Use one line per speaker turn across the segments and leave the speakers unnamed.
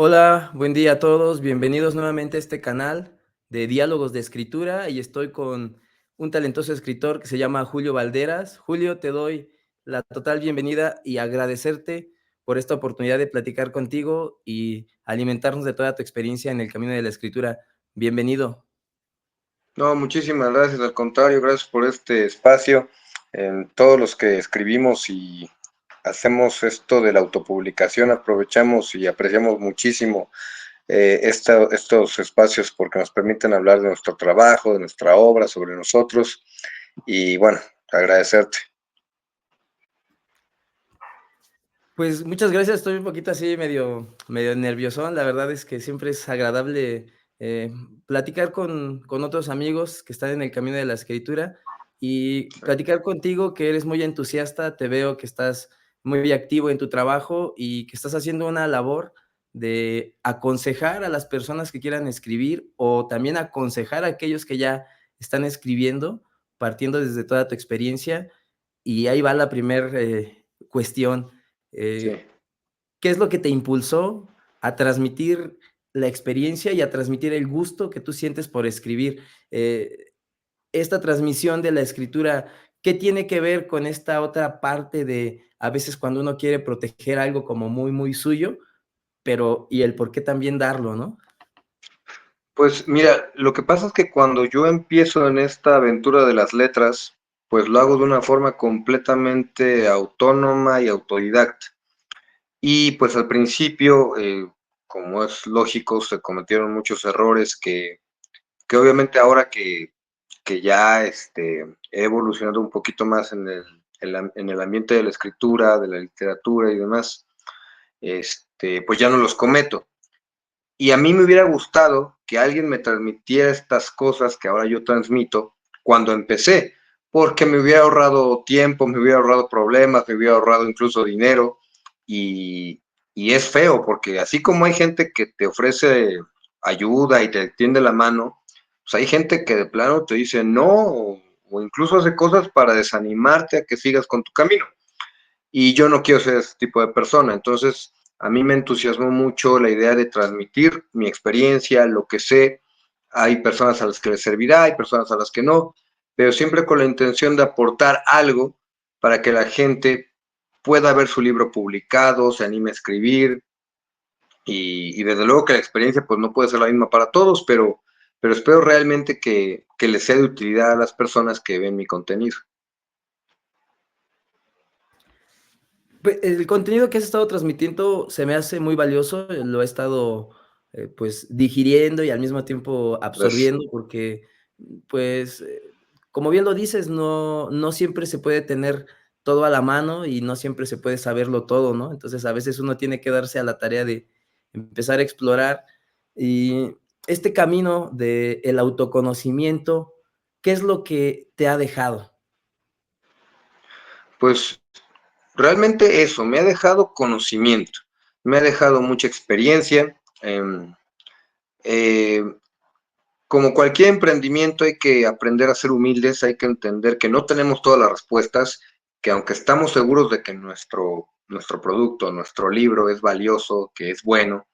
Hola, buen día a todos. Bienvenidos nuevamente a este canal de diálogos de escritura y estoy con un talentoso escritor que se llama Julio Valderas. Julio, te doy la total bienvenida y agradecerte por esta oportunidad de platicar contigo y alimentarnos de toda tu experiencia en el camino de la escritura. Bienvenido.
No, muchísimas gracias, al contrario, gracias por este espacio. En todos los que escribimos y hacemos esto de la autopublicación, aprovechamos y apreciamos muchísimo estos espacios porque nos permiten hablar de nuestro trabajo, de nuestra obra, sobre nosotros y bueno, agradecerte.
Pues muchas gracias, estoy un poquito así medio nerviosón. La verdad es que siempre es agradable, platicar con otros amigos que están en el camino de la escritura y platicar contigo, que eres muy entusiasta. Te veo que estás muy activo en tu trabajo y que estás haciendo una labor de aconsejar a las personas que quieran escribir, o también aconsejar a aquellos que ya están escribiendo, partiendo desde toda tu experiencia. Y ahí va la primer, cuestión.
Sí.
Eh, ¿Qué es lo que te impulsó a transmitir la experiencia y a transmitir el gusto que tú sientes por escribir? Esta transmisión de la escritura, ¿qué tiene que ver con esta otra parte de, a veces, cuando uno quiere proteger algo como muy, muy suyo, pero y el por qué también darlo, ¿no?
Pues mira, lo que pasa es que cuando yo empiezo en esta aventura de las letras, pues lo hago de una forma completamente autónoma y autodidacta. Y pues al principio, como es lógico, se cometieron muchos errores que obviamente ahora que ya he evolucionado un poquito más en el ambiente de la escritura, de la literatura y demás, pues ya no los cometo. Y a mí me hubiera gustado que alguien me transmitiera estas cosas que ahora yo transmito cuando empecé, porque me hubiera ahorrado tiempo, me hubiera ahorrado problemas, me hubiera ahorrado incluso dinero. Y, y es feo, porque así como hay gente que te ofrece ayuda y te tiende la mano, pues hay gente que de plano te dice no, o incluso hace cosas para desanimarte a que sigas con tu camino. Y yo no quiero ser ese tipo de persona. Entonces, a mí me entusiasmó mucho la idea de transmitir mi experiencia, lo que sé. Hay personas a las que les servirá, hay personas a las que no, pero siempre con la intención de aportar algo para que la gente pueda ver su libro publicado, se anime a escribir y desde luego que la experiencia pues no puede ser la misma para todos, pero espero realmente que les sea de utilidad a las personas que ven mi contenido.
El contenido que has estado transmitiendo se me hace muy valioso, lo he estado, pues, digiriendo y al mismo tiempo
Gracias.
absorbiendo, porque, pues, como bien lo dices, no siempre se puede tener todo a la mano y no siempre se puede saberlo todo, ¿no? Entonces, a veces uno tiene que darse a la tarea de empezar a explorar. Y este camino del autoconocimiento, ¿qué es lo que te ha dejado?
Pues realmente eso, me ha dejado conocimiento, me ha dejado mucha experiencia. Eh, Como cualquier emprendimiento hay que aprender a ser humildes, hay que entender que no tenemos todas las respuestas, que aunque estamos seguros de que nuestro producto, nuestro libro es valioso, que es bueno,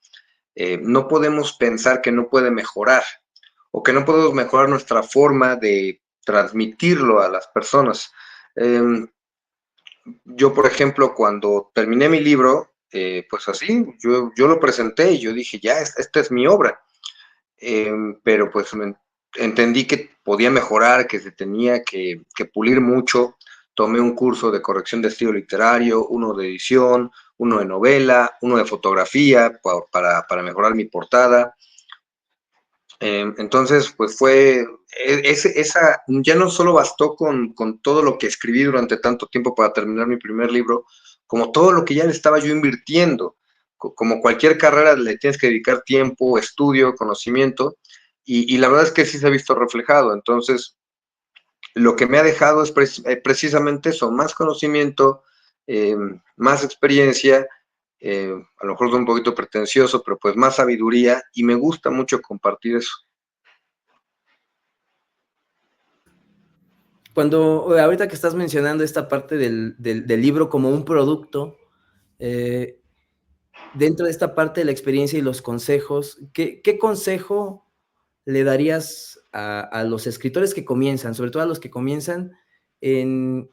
no podemos pensar que no puede mejorar o que no podemos mejorar nuestra forma de transmitirlo a las personas. Eh, yo, por ejemplo, cuando terminé mi libro, pues así, yo lo presenté y yo dije, ya, esta es mi obra. Pero pues entendí que podía mejorar, que se tenía que pulir mucho. Tomé un curso de corrección de estilo literario, uno de edición, uno de novela, uno de fotografía para mejorar mi portada. Entonces, pues esa, ya no solo bastó con todo lo que escribí durante tanto tiempo para terminar mi primer libro, como todo lo que ya le estaba yo invirtiendo. Como cualquier carrera le tienes que dedicar tiempo, estudio, conocimiento, y la verdad es que sí se ha visto reflejado. Entonces, lo que me ha dejado es precisamente eso, más conocimiento, eh, más experiencia, a lo mejor es un poquito pretencioso, pero pues más sabiduría, y me gusta mucho compartir eso.
Cuando ahorita que estás mencionando esta parte del libro como un producto, eh, dentro de esta parte de la experiencia y los consejos, ¿qué consejo le darías a los escritores que comienzan, sobre todo a los que comienzan, en,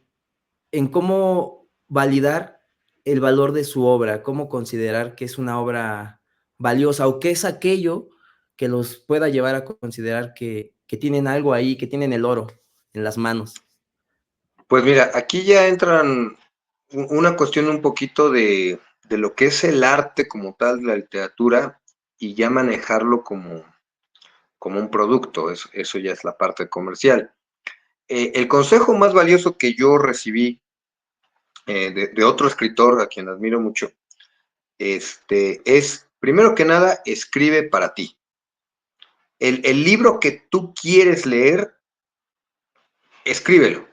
en cómo validar el valor de su obra, cómo considerar que es una obra valiosa o qué es aquello que los pueda llevar a considerar que tienen algo ahí, que tienen el oro en las manos?
Pues mira, aquí ya entran una cuestión un poquito de lo que es el arte como tal, la literatura, y ya manejarlo como un producto, eso ya es la parte comercial. El consejo más valioso que yo recibí de otro escritor a quien admiro mucho, es, primero que nada, escribe para ti. El libro que tú quieres leer, escríbelo.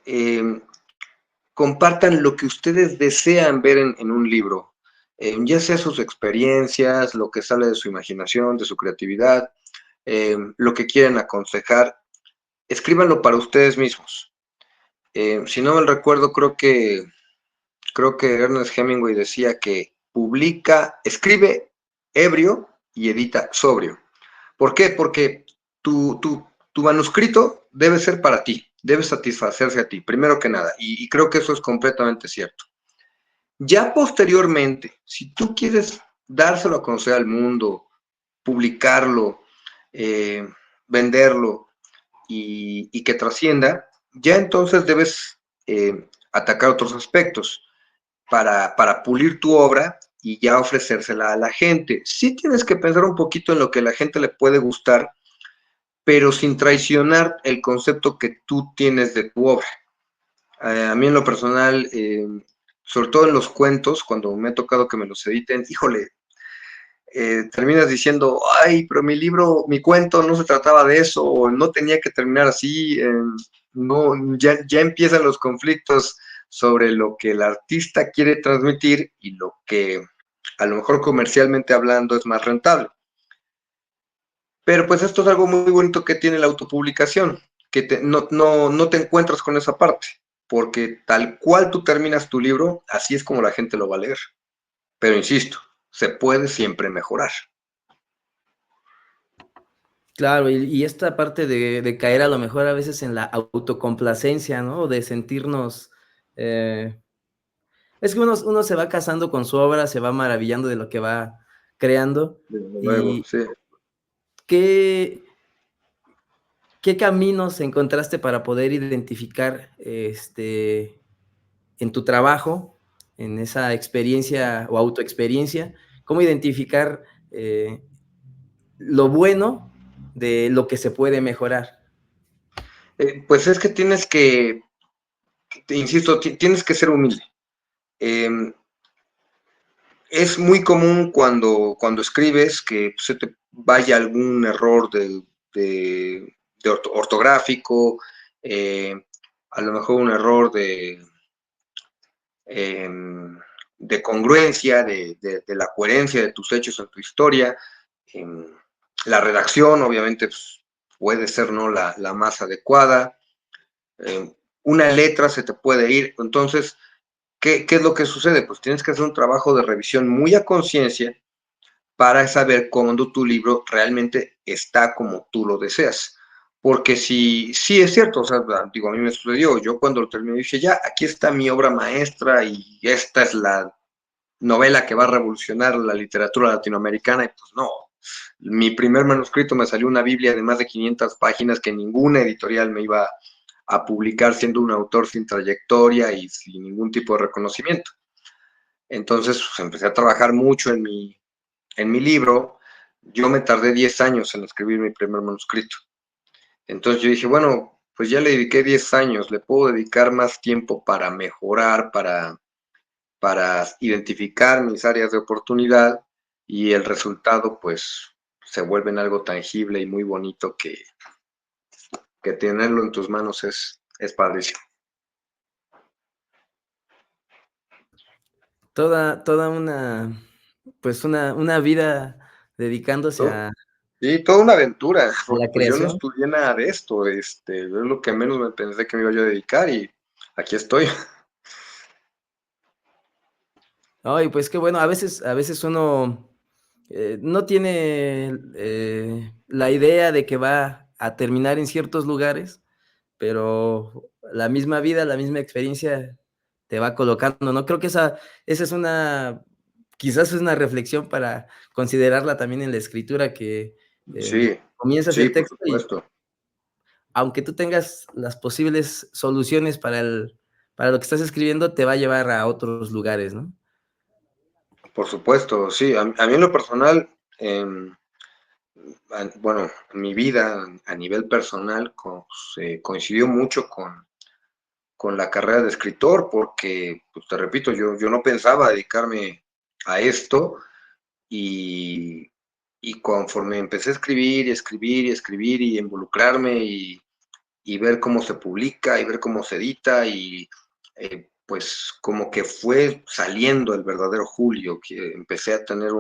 Eh, Compartan lo que ustedes desean ver en un libro, ya sea sus experiencias, lo que sale de su imaginación, de su creatividad, lo que quieren aconsejar, escríbanlo para ustedes mismos. Si no mal recuerdo, creo que Ernest Hemingway decía que publica, escribe ebrio y edita sobrio. ¿Por qué? Porque tu manuscrito debe ser para ti, debe satisfacerse a ti, primero que nada, y creo que eso es completamente cierto. Ya posteriormente, si tú quieres dárselo a conocer al mundo, publicarlo, eh, venderlo y que trascienda, ya entonces debes atacar otros aspectos para pulir tu obra y ya ofrecérsela a la gente. Sí tienes que pensar un poquito en lo que a la gente le puede gustar, pero sin traicionar el concepto que tú tienes de tu obra. A mí en lo personal, sobre todo en los cuentos, cuando me ha tocado que me los editen, híjole, terminas diciendo, ay, pero mi libro, mi cuento no se trataba de eso, o no tenía que terminar así, no, ya empiezan los conflictos sobre lo que el artista quiere transmitir y lo que a lo mejor comercialmente hablando es más rentable. Pero pues esto es algo muy bonito que tiene la autopublicación, que no te encuentras con esa parte, porque tal cual tú terminas tu libro, así es como la gente lo va a leer. Pero insisto, se puede siempre mejorar.
Claro, y esta parte de caer a lo mejor a veces en la autocomplacencia, ¿no? De sentirnos, eh, es que uno se va casando con su obra, se va maravillando de lo que va creando.
Desde luego,
¿Y
sí.
qué, qué caminos encontraste para poder identificar en tu trabajo, en esa experiencia o autoexperiencia, cómo identificar lo bueno de lo que se puede mejorar?
Pues es que tienes que, te insisto, tienes que ser humilde. Eh, es muy común cuando escribes que se te vaya algún error de ortográfico, eh, a lo mejor un error eh, de congruencia, de la coherencia de tus hechos en tu historia. Eh, la redacción, obviamente, pues, puede ser no la más adecuada. Una letra se te puede ir. Entonces, ¿qué es lo que sucede? Pues tienes que hacer un trabajo de revisión muy a conciencia para saber cuándo tu libro realmente está como tú lo deseas. Porque si sí es cierto, o sea, digo, a mí me sucedió, yo cuando lo terminé dije, ya, aquí está mi obra maestra y esta es la novela que va a revolucionar la literatura latinoamericana, y pues no. Mi primer manuscrito me salió una Biblia de más de 500 páginas que ninguna editorial me iba a publicar siendo un autor sin trayectoria y sin ningún tipo de reconocimiento. Entonces pues, empecé a trabajar mucho en mi libro. Yo me tardé 10 años en escribir mi primer manuscrito. Entonces yo dije, bueno, pues ya le dediqué 10 años, le puedo dedicar más tiempo para mejorar, para identificar mis áreas de oportunidad y el resultado pues se vuelve en algo tangible y muy bonito que tenerlo en tus manos es padrísimo.
Toda una, pues una vida dedicándose
¿No? Sí, toda una aventura,
a
porque
la
pues yo no
creación.
estudié nada de esto, es lo que menos me pensé que me iba yo a dedicar y aquí estoy.
Ay, pues qué bueno, a veces uno no tiene la idea de que va a terminar en ciertos lugares, pero la misma vida, la misma experiencia te va colocando, ¿no? Creo que esa es una, quizás es una reflexión para considerarla también en la escritura, que
Sí,
comienzas
sí,
el
por
texto y
supuesto,
aunque tú tengas las posibles soluciones para lo que estás escribiendo, te va a llevar a otros lugares, ¿no?
por supuesto, sí. A mí en lo personal, bueno, mi vida a nivel personal coincidió mucho con la carrera de escritor, porque, pues, te repito, yo no pensaba dedicarme a esto y, y conforme empecé a escribir y escribir y escribir y involucrarme y ver cómo se publica y ver cómo se edita y pues como que fue saliendo el verdadero Julio, que empecé a tener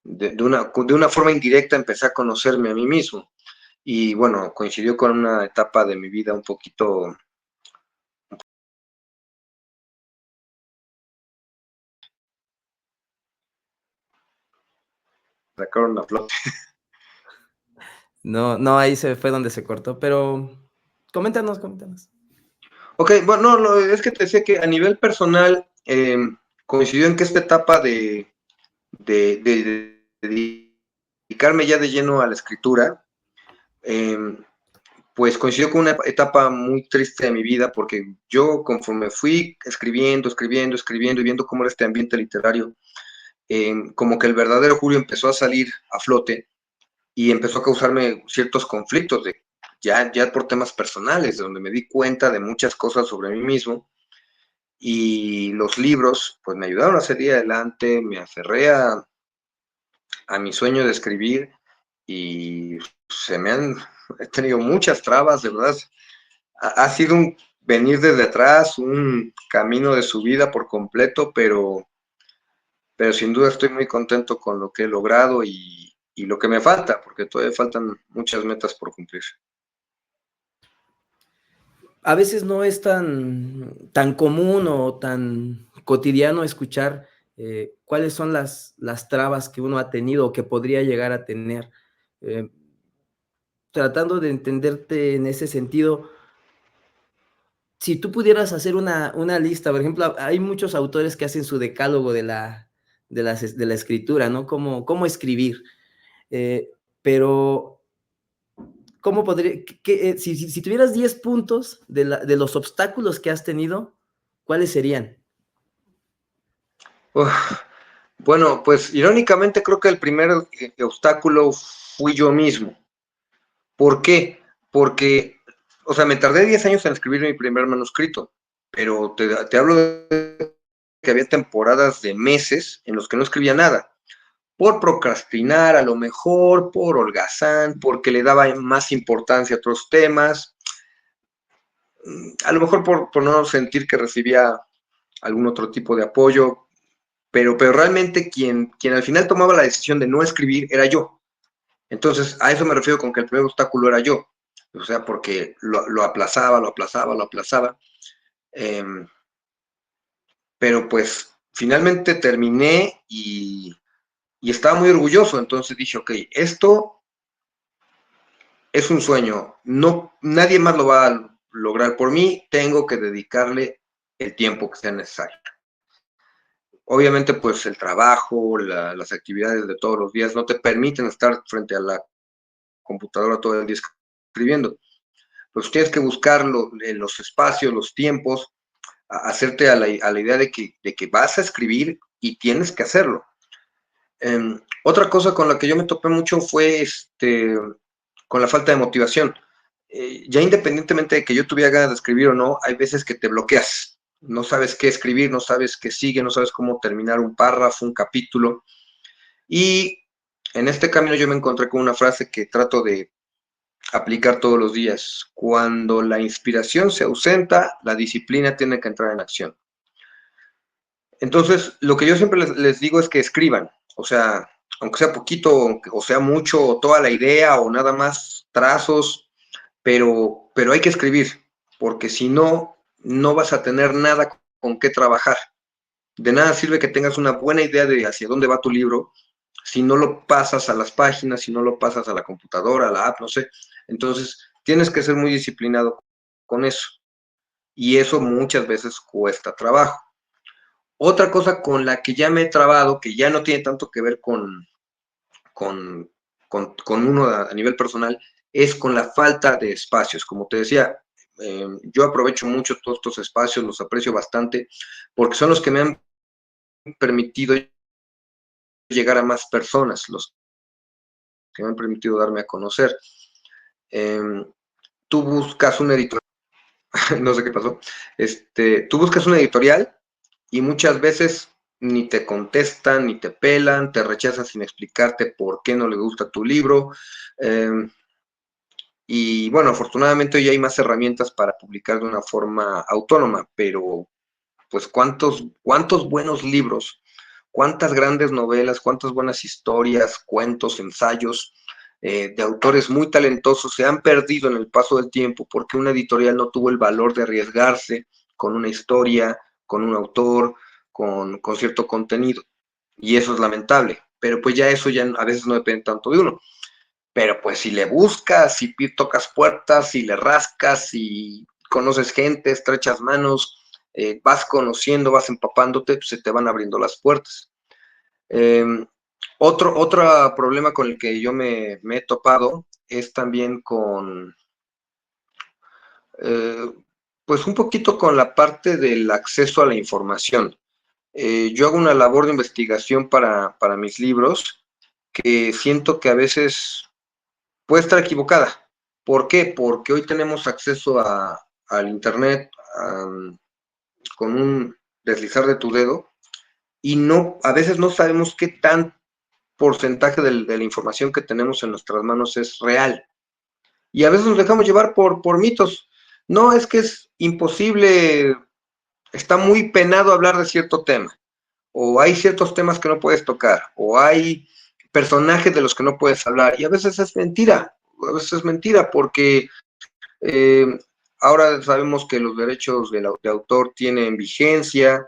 de una forma indirecta empecé a conocerme a mí mismo. Y bueno, coincidió con una etapa de mi vida un poquito, sacaron a flote.
No, no, ahí se fue donde se cortó, pero coméntanos, coméntanos.
Ok, bueno, no, es que te decía que a nivel personal coincidió en que esta etapa de dedicarme ya de lleno a la escritura, eh, pues coincidió con una etapa muy triste de mi vida, porque yo conforme fui escribiendo, escribiendo, escribiendo y viendo cómo era este ambiente literario, como que el verdadero Julio empezó a salir a flote y empezó a causarme ciertos conflictos ya por temas personales, donde me di cuenta de muchas cosas sobre mí mismo y los libros pues me ayudaron a seguir adelante, me aferré a mi sueño de escribir y he tenido muchas trabas, de verdad. Ha sido un venir desde atrás, un camino de subida por completo, pero sin duda estoy muy contento con lo que he logrado y lo que me falta, porque todavía faltan muchas metas por cumplir.
A veces no es tan común o tan cotidiano escuchar cuáles son las trabas que uno ha tenido o que podría llegar a tener. Eh, Tratando de entenderte en ese sentido, si tú pudieras hacer una lista, por ejemplo, hay muchos autores que hacen su decálogo de la escritura, ¿no? Cómo escribir. Eh, pero, ¿cómo podría, si tuvieras 10 puntos de los obstáculos que has tenido, ¿cuáles serían?
Uf, bueno, pues irónicamente creo que el primer obstáculo fui yo mismo. ¿Por qué? Porque, o sea, me tardé 10 años en escribir mi primer manuscrito, pero te hablo de que había temporadas de meses en los que no escribía nada. Por procrastinar, a lo mejor, por holgazán, porque le daba más importancia a otros temas, a lo mejor por no sentir que recibía algún otro tipo de apoyo, pero realmente quien al final tomaba la decisión de no escribir era yo. Entonces, a eso me refiero con que el primer obstáculo era yo. O sea, porque lo aplazaba, lo aplazaba, lo aplazaba. Eh, pero pues finalmente terminé y estaba muy orgulloso. Entonces dije, ok, esto es un sueño. No, nadie más lo va a lograr por mí. Tengo que dedicarle el tiempo que sea necesario. Obviamente, pues el trabajo, las actividades de todos los días no te permiten estar frente a la computadora todo el día escribiendo. Pues tienes que buscar los espacios, los tiempos, hacerte a la idea de que vas a escribir y tienes que hacerlo. Otra cosa con la que yo me topé mucho fue con la falta de motivación. Ya independientemente de que yo tuviera ganas de escribir o no, hay veces que te bloqueas. No sabes qué escribir, no sabes qué sigue, no sabes cómo terminar un párrafo, un capítulo. Y en este camino yo me encontré con una frase que trato de aplicar todos los días. Cuando la inspiración se ausenta, la disciplina tiene que entrar en acción. Entonces, lo que yo siempre les digo es que escriban, o sea, aunque sea poquito, o sea mucho, o toda la idea, o nada más trazos, pero hay que escribir, porque si no, no vas a tener nada con qué trabajar. De nada sirve que tengas una buena idea de hacia dónde va tu libro si no lo pasas a las páginas, si no lo pasas a la computadora, a la app, no sé. Entonces, tienes que ser muy disciplinado con eso. Y eso muchas veces cuesta trabajo. Otra cosa con la que ya me he trabado, que ya no tiene tanto que ver con, con uno a nivel personal, es con la falta de espacios. Como te decía, yo aprovecho mucho todos estos espacios, los aprecio bastante, porque son los que me han permitido llegar a más personas, los que me han permitido darme a conocer. Eh, tú buscas un editorial, no sé qué pasó, tú buscas una editorial y muchas veces ni te contestan, ni te pelan, te rechazan sin explicarte por qué no le gusta tu libro. Eh, y bueno, afortunadamente hoy hay más herramientas para publicar de una forma autónoma, pero pues cuántos buenos libros, cuántas grandes novelas, cuántas buenas historias, cuentos, ensayos de autores muy talentosos se han perdido en el paso del tiempo porque una editorial no tuvo el valor de arriesgarse con una historia, con un autor, con cierto contenido. Y eso es lamentable, pero pues ya eso ya a veces no depende tanto de uno. Pero pues si le buscas, si tocas puertas, si le rascas, si conoces gente, estrechas manos, vas conociendo, vas empapándote, pues se te van abriendo las puertas. Eh, otro problema con el que yo me he topado es también con, eh, pues un poquito con la parte del acceso a la información. Yo hago una labor de investigación para mis libros que siento que a veces puede estar equivocada. ¿Por qué? Porque hoy tenemos acceso al Internet con un deslizar de tu dedo y no, a veces no sabemos qué tan porcentaje de la información que tenemos en nuestras manos es real. Y a veces nos dejamos llevar por mitos. No, es que es imposible, está muy penado hablar de cierto tema, o hay ciertos temas que no puedes tocar, o hay personajes de los que no puedes hablar, y a veces es mentira, porque eh, ahora sabemos que los derechos de autor tienen vigencia,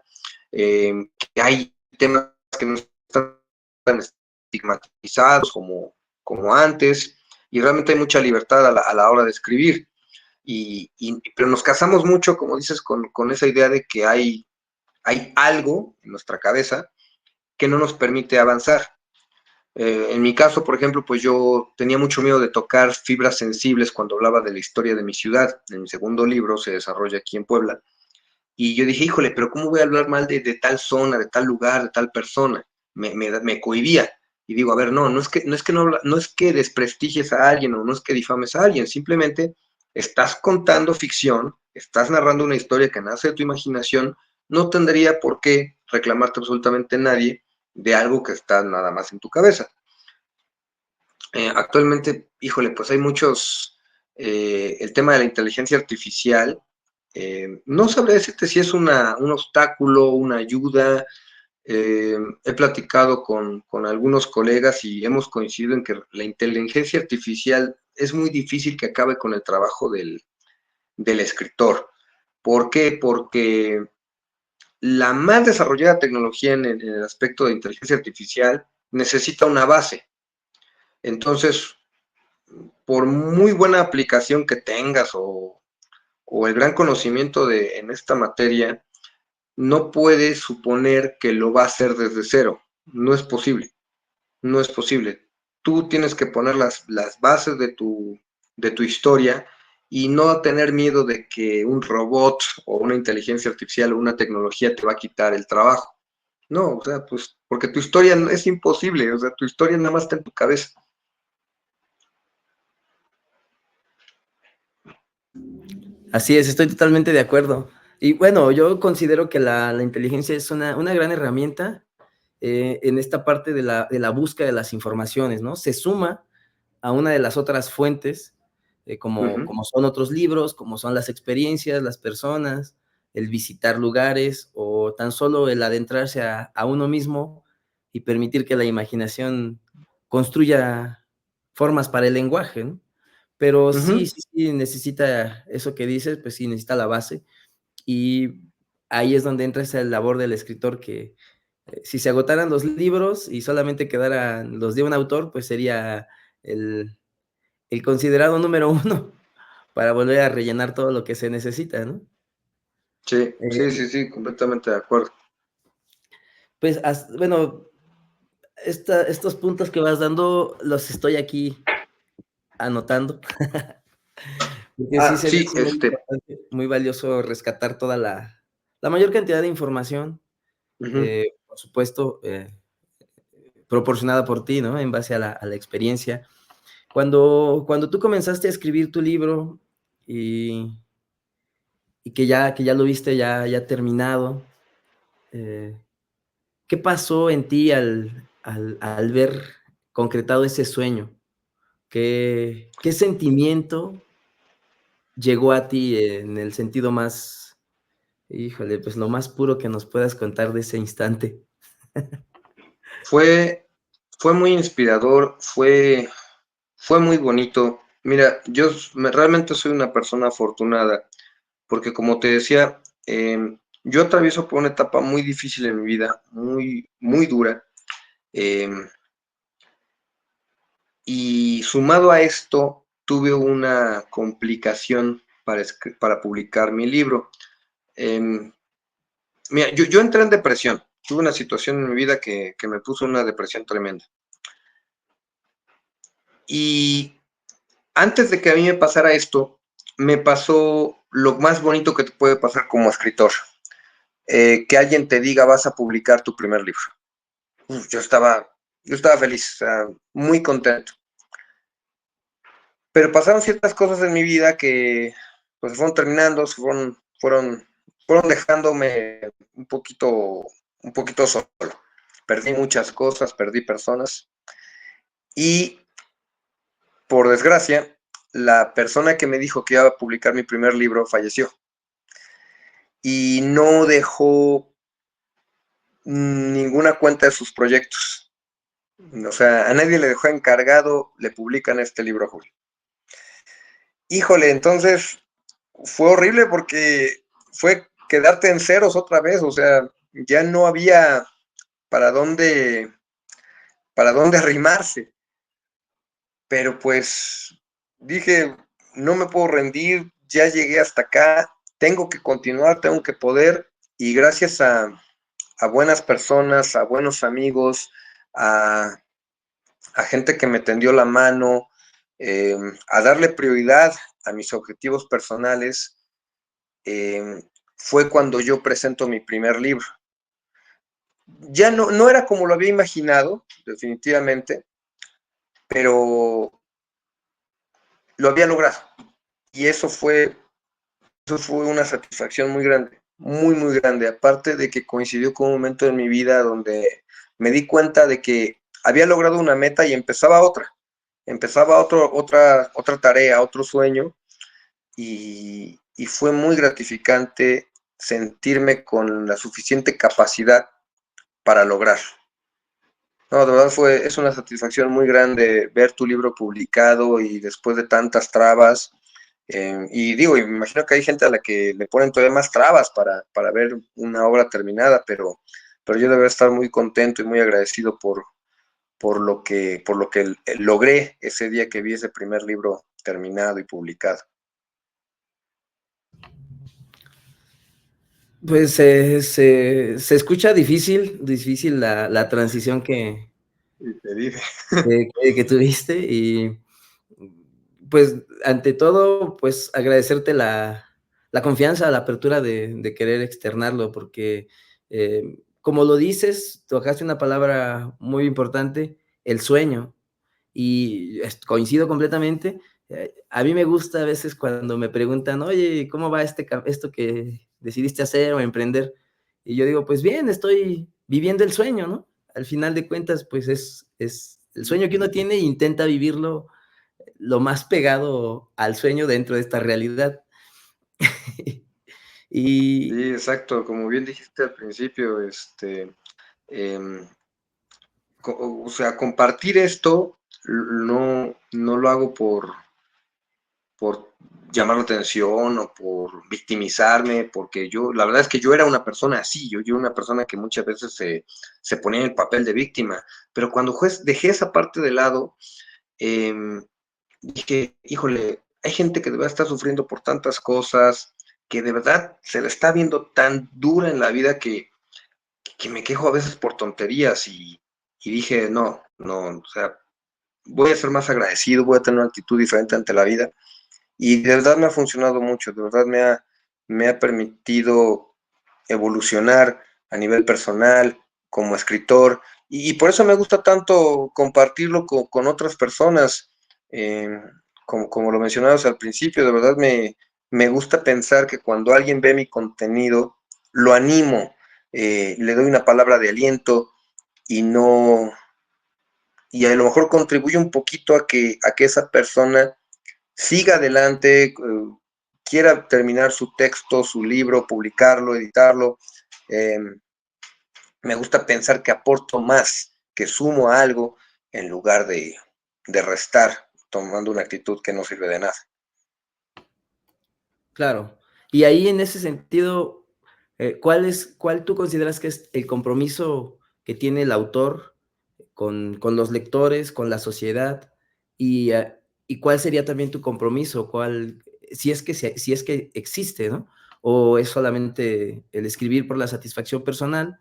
que hay temas que no están tan estigmatizados como antes, y realmente hay mucha libertad a la hora de escribir. Pero nos casamos mucho, como dices, con esa idea de que hay algo en nuestra cabeza que no nos permite avanzar. En mi caso, por ejemplo, pues yo tenía mucho miedo de tocar fibras sensibles cuando hablaba de la historia de mi ciudad. En mi segundo libro se desarrolla aquí en Puebla. Y yo dije, híjole, pero ¿cómo voy a hablar mal de tal zona, de tal lugar, de tal persona? Me cohibía. Y digo, a ver, no es que desprestigies a alguien o no es que difames a alguien, simplemente estás contando ficción, estás narrando una historia que nace de tu imaginación, no tendría por qué reclamarte absolutamente nadie de algo que está nada más en tu cabeza. Actualmente, híjole, pues hay muchos, el tema de la inteligencia artificial, no sabré decirte si es un obstáculo, una ayuda. He platicado con algunos colegas y hemos coincidido en que la inteligencia artificial es muy difícil que acabe con el trabajo del escritor. ¿Por qué? Porque la más desarrollada tecnología en el aspecto de inteligencia artificial necesita una base. Entonces, por muy buena aplicación que tengas o el gran conocimiento en esta materia, no puedes suponer que lo va a hacer desde cero. No es posible, no es posible. Tú tienes que poner las bases de tu historia y no tener miedo de que un robot o una inteligencia artificial o una tecnología te va a quitar el trabajo. No, o sea, pues porque tu historia es imposible, o sea, tu historia nada más está en tu cabeza.
Así es, estoy totalmente de acuerdo. Y bueno, yo considero que la inteligencia es una gran herramienta en esta parte de la búsqueda de las informaciones, ¿no? Se suma a una de las otras fuentes,
Uh
como
-huh.
son otros libros, como son las experiencias, las personas, el visitar lugares o tan solo el adentrarse a uno mismo y permitir que la imaginación construya formas para el lenguaje, ¿no? Pero
Uh
sí,
-huh.
sí, sí, necesita eso que dices, pues sí, necesita la base. Y ahí es donde entra esa labor del escritor que si se agotaran los libros y solamente quedaran los de un autor, pues sería el, el considerado número uno para volver a rellenar todo lo que se necesita, ¿no?
Sí, sí,
Eh,
sí, sí, completamente de acuerdo.
pues, bueno, estos puntos que vas dando los estoy aquí anotando, porque sí
Ah,
se me
sí,
hace muy importante, muy valioso rescatar toda la mayor cantidad de información,
ujú.
por supuesto, proporcionada por ti, ¿no? En base a la experiencia. Cuando tú comenzaste a escribir tu libro y, y que ya lo viste ya terminado, eh, ¿qué pasó en ti al ver concretado ese sueño? ¿Qué sentimiento llegó a ti en el sentido más, híjole, pues lo más puro que nos puedas contar de ese instante?
Fue, fue muy inspirador, fue muy bonito. Mira, realmente soy una persona afortunada, porque como te decía, yo atravieso por una etapa muy difícil en mi vida, muy, muy dura, em, y sumado a esto, tuve una complicación para publicar mi libro. Em, Mira, yo entré en depresión, tuve una situación en mi vida que me puso una depresión tremenda. Y antes de que a mí me pasara esto, me pasó lo más bonito que te puede pasar como escritor, que alguien te diga vas a publicar tu primer libro. Uf, yo estaba feliz, o sea, muy contento. Pero pasaron ciertas cosas en mi vida que pues, se fueron terminando, fueron dejándome un poquito solo. Perdí muchas cosas, perdí personas y por desgracia, la persona que me dijo que iba a publicar mi primer libro falleció y no dejó ninguna cuenta de sus proyectos. O sea, a nadie le dejó encargado, le publican este libro, Julio. Híjole, entonces fue horrible porque fue quedarte en ceros otra vez, o sea, ya no había para para dónde arrimarse. Pero pues dije, no me puedo rendir, ya llegué hasta acá, tengo que continuar, tengo que poder, y gracias a buenas personas, a buenos amigos, a, a gente que me tendió la mano, a darle prioridad a mis objetivos personales, eh, fue cuando yo presento mi primer libro. Ya no era como lo había imaginado, definitivamente, pero lo había logrado. Y eso fue una satisfacción muy grande, muy, muy grande. Aparte de que coincidió con un momento en mi vida donde me di cuenta de que había logrado una meta y empezaba otra tarea, otro sueño, y fue muy gratificante sentirme con la suficiente capacidad para lograrlo. No, de verdad es una satisfacción muy grande ver tu libro publicado y después de tantas trabas. Y digo, y me imagino que hay gente a la que le ponen todavía más trabas para ver una obra terminada, pero yo debo estar muy contento y muy agradecido por lo que logré ese día que vi ese primer libro terminado y publicado.
Pues se escucha difícil la transición
Y te dije.
que tuviste y pues ante todo, pues agradecerte la confianza, la apertura de querer externarlo, porque como lo dices, tocaste una palabra muy importante, el sueño, y coincido completamente. A mí me gusta a veces cuando me preguntan, oye, ¿cómo va esto que decidiste hacer o emprender? Y yo digo, pues bien, estoy viviendo el sueño, ¿no? Al final de cuentas, pues es el sueño que uno tiene e intenta vivirlo lo más pegado al sueño dentro de esta realidad. Y
Sí, exacto, como bien dijiste al principio, em, o sea, compartir esto no lo hago llamar la atención o por victimizarme, porque yo, la verdad es que yo era una persona así, yo era una persona que muchas veces se ponía en el papel de víctima, pero cuando dejé esa parte de lado, eh, dije, híjole, hay gente que de verdad está sufriendo por tantas cosas, que de verdad se la está viendo tan dura en la vida que me quejo a veces por tonterías y dije, no, no, o sea, voy a ser más agradecido, voy a tener una actitud diferente ante la vida y de verdad me ha funcionado mucho, de verdad me ha permitido evolucionar a nivel personal, como escritor, y por eso me gusta tanto compartirlo con otras personas, eh, como lo mencionabas al principio, de verdad me gusta pensar que cuando alguien ve mi contenido, lo animo, le doy una palabra de aliento y no, y a lo mejor contribuye un poquito a que esa persona siga adelante, quiera terminar su texto, su libro, publicarlo, editarlo. Eh, Me gusta pensar que aporto más, que sumo algo en lugar de restar, tomando una actitud que no sirve de nada.
Claro. Y ahí en ese sentido, ¿cuál tú consideras que es el compromiso que tiene el autor con los lectores, con la sociedad? Y cuál sería también tu compromiso, cuál, si es que existe, ¿no? O es solamente el escribir por la satisfacción personal,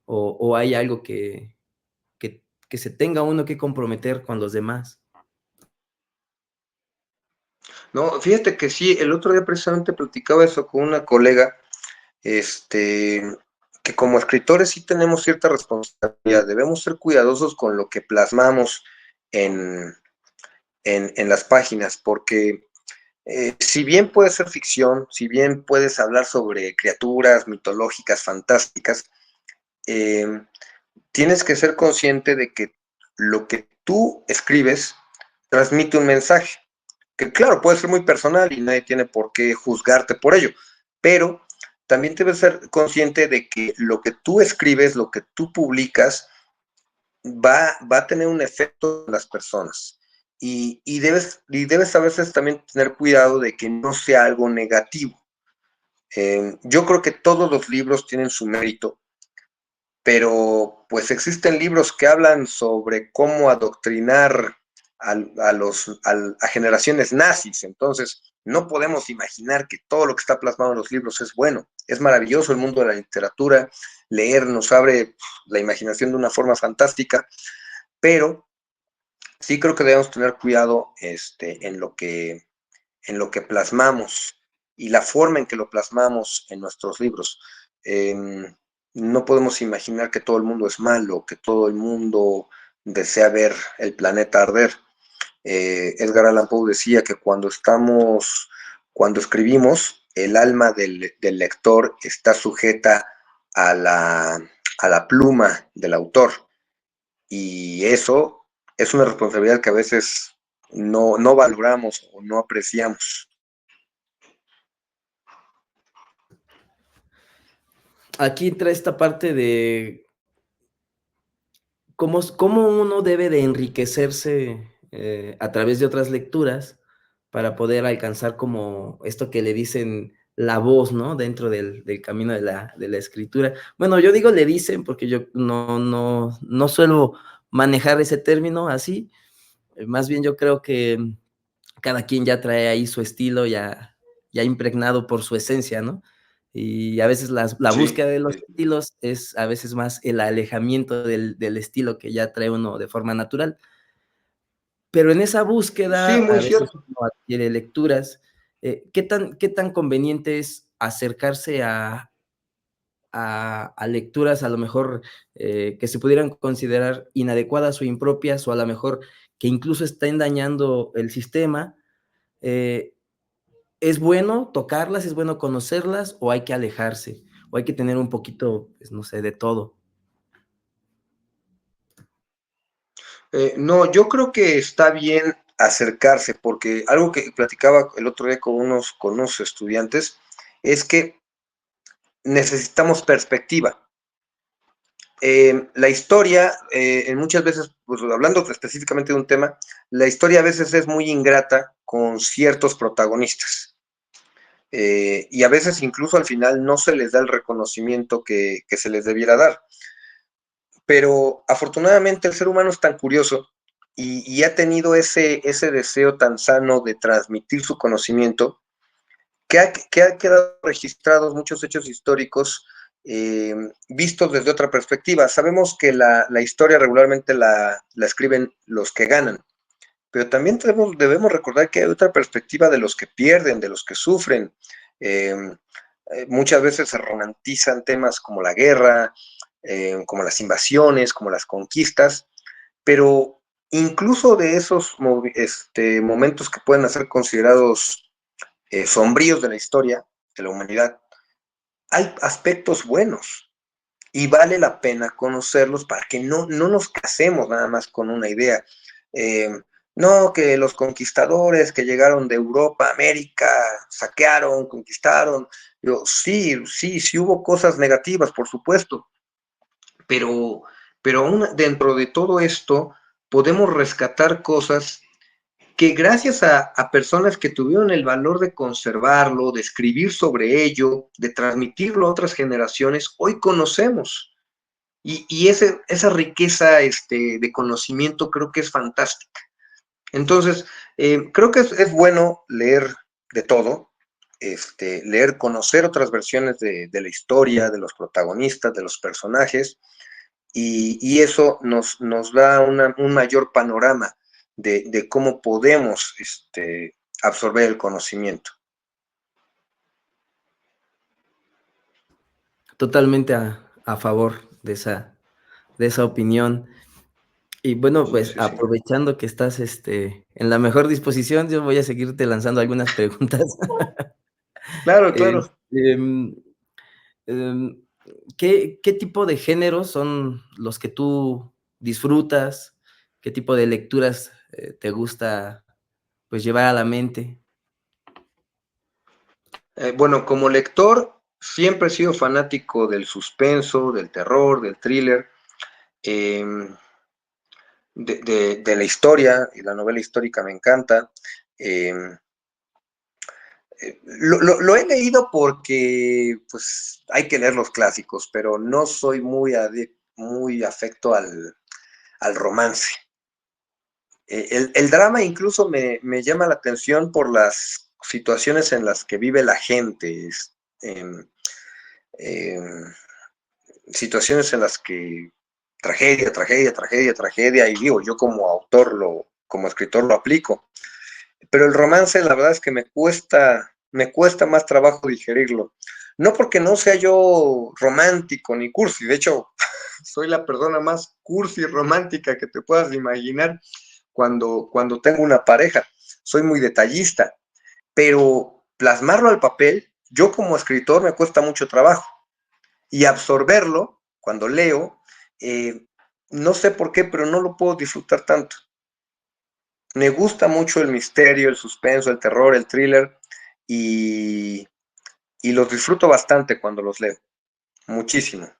o hay algo que se tenga uno que comprometer con los demás.
No, fíjate que sí, el otro día precisamente platicaba eso con una colega, este, que como escritores sí tenemos cierta responsabilidad, debemos ser cuidadosos con lo que plasmamos en, en las páginas, porque si bien puede ser ficción, si bien puedes hablar sobre criaturas mitológicas, fantásticas, eh, tienes que ser consciente de que lo que tú escribes transmite un mensaje, que claro, puede ser muy personal y nadie tiene por qué juzgarte por ello, pero también debes ser consciente de que lo que tú escribes, lo que tú publicas, va a tener un efecto en las personas. Y debes a veces también tener cuidado de que no sea algo negativo. Yo creo que todos los libros tienen su mérito, pero pues existen libros que hablan sobre cómo adoctrinar a generaciones nazis, entonces no podemos imaginar que todo lo que está plasmado en los libros es bueno. Es maravilloso el mundo de la literatura, leer nos abre la imaginación de una forma fantástica, pero sí creo que debemos tener cuidado en lo que plasmamos y la forma en que lo plasmamos en nuestros libros. Eh, no podemos imaginar que todo el mundo es malo, que todo el mundo desea ver el planeta arder. Edgar Allan Poe decía que cuando escribimos, el alma del lector está sujeta a a la pluma del autor. Y eso es una responsabilidad que a veces no valoramos o no apreciamos.
Aquí entra esta parte de cómo uno debe de enriquecerse a través de otras lecturas para poder alcanzar como esto que le dicen la voz, ¿no? Dentro del camino de la escritura. Bueno, yo digo le dicen porque yo no suelo manejar ese término así. Más bien yo creo que cada quien ya trae ahí su estilo ya impregnado por su esencia, ¿no? Y a veces la
Sí,
búsqueda de los estilos es a veces más el alejamiento del estilo que ya trae uno de forma natural. Pero en esa búsqueda
sí,
a
muy
veces
cierto.
uno adquiere lecturas. Qué tan conveniente es acercarse a lecturas a lo mejor que se pudieran considerar inadecuadas o impropias o a lo mejor que incluso estén dañando el sistema? Eh, ¿Es bueno tocarlas, es bueno conocerlas o hay que alejarse? O hay que tener un poquito, pues, no sé, de todo.
No, yo creo que está bien acercarse, porque algo que platicaba el otro día con unos estudiantes es que necesitamos perspectiva. La historia, muchas veces, pues, hablando específicamente de un tema, la historia a veces es muy ingrata con ciertos protagonistas. Y a veces incluso al final no se les da el reconocimiento que se les debiera dar. Pero afortunadamente el ser humano es tan curioso y ha tenido ese deseo tan sano de transmitir su conocimiento que ha quedado registrados muchos hechos históricos vistos desde otra perspectiva. Sabemos que la historia regularmente la escriben los que ganan, pero también debemos recordar que hay otra perspectiva de los que pierden, de los que sufren. Eh, Muchas veces se romantizan temas como la guerra, como las invasiones, como las conquistas, pero incluso de esos momentos que pueden ser considerados sombríos de la historia de la humanidad, hay aspectos buenos y vale la pena conocerlos para que no nos casemos nada más con una idea. Eh, no, que los conquistadores que llegaron de Europa, América, saquearon, conquistaron. Yo, sí, sí, sí hubo cosas negativas, por supuesto, pero, pero aún dentro de todo esto podemos rescatar cosas que gracias a personas que tuvieron el valor de conservarlo, de escribir sobre ello, de transmitirlo a otras generaciones, hoy conocemos. Esa riqueza de conocimiento creo que es fantástica. Entonces, creo que es bueno leer de todo, leer, conocer otras versiones de la historia, de los protagonistas, de los personajes, y eso nos da un mayor panorama de cómo podemos absorber el conocimiento.
Totalmente a favor de esa opinión. Y bueno,
Sí,
pues
sí, sí.
aprovechando que estás, en la mejor disposición, yo voy a seguirte lanzando algunas preguntas.
Claro, claro.
Este, em, ¿qué tipo de géneros son los que tú disfrutas? ¿Qué tipo de lecturas, te gusta, pues, llevar a la mente?
Bueno, como lector, siempre he sido fanático del suspenso, del terror, del thriller, eh, de la historia, y la novela histórica me encanta. Eh, lo he leído porque pues, hay que leer los clásicos, pero no soy muy afecto al romance. El drama incluso me llama la atención por las situaciones en las que vive la gente, em, em, situaciones en las que tragedia, tragedia, tragedia, tragedia, y digo, yo como autor, como escritor lo aplico. Pero el romance, la verdad es que me cuesta más trabajo digerirlo. No porque no sea yo romántico ni cursi, de hecho, soy la persona más cursi y romántica que te puedas imaginar cuando tengo una pareja. Soy muy detallista, pero plasmarlo al papel, yo como escritor me cuesta mucho trabajo. Y absorberlo, cuando leo, eh, no sé por qué, pero no lo puedo disfrutar tanto. Me gusta mucho el misterio, el suspenso, el terror, el thriller, y, y los disfruto bastante cuando los leo. Muchísimo.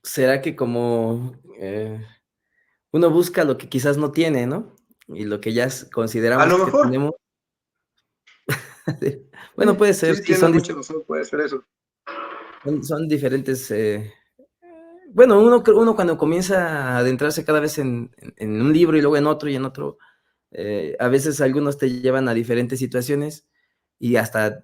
¿Será que como, uno busca lo que quizás no tiene, ¿no? Y lo que ya
A
consideramos
lo
que
mejor,
tenemos. Bueno, puede ser,
sí,
sí,
tienes mucha razón, puede ser eso.
son diferentes, bueno, uno cuando comienza a adentrarse cada vez en un libro y luego en otro y en otro, a veces algunos te llevan a diferentes situaciones y hasta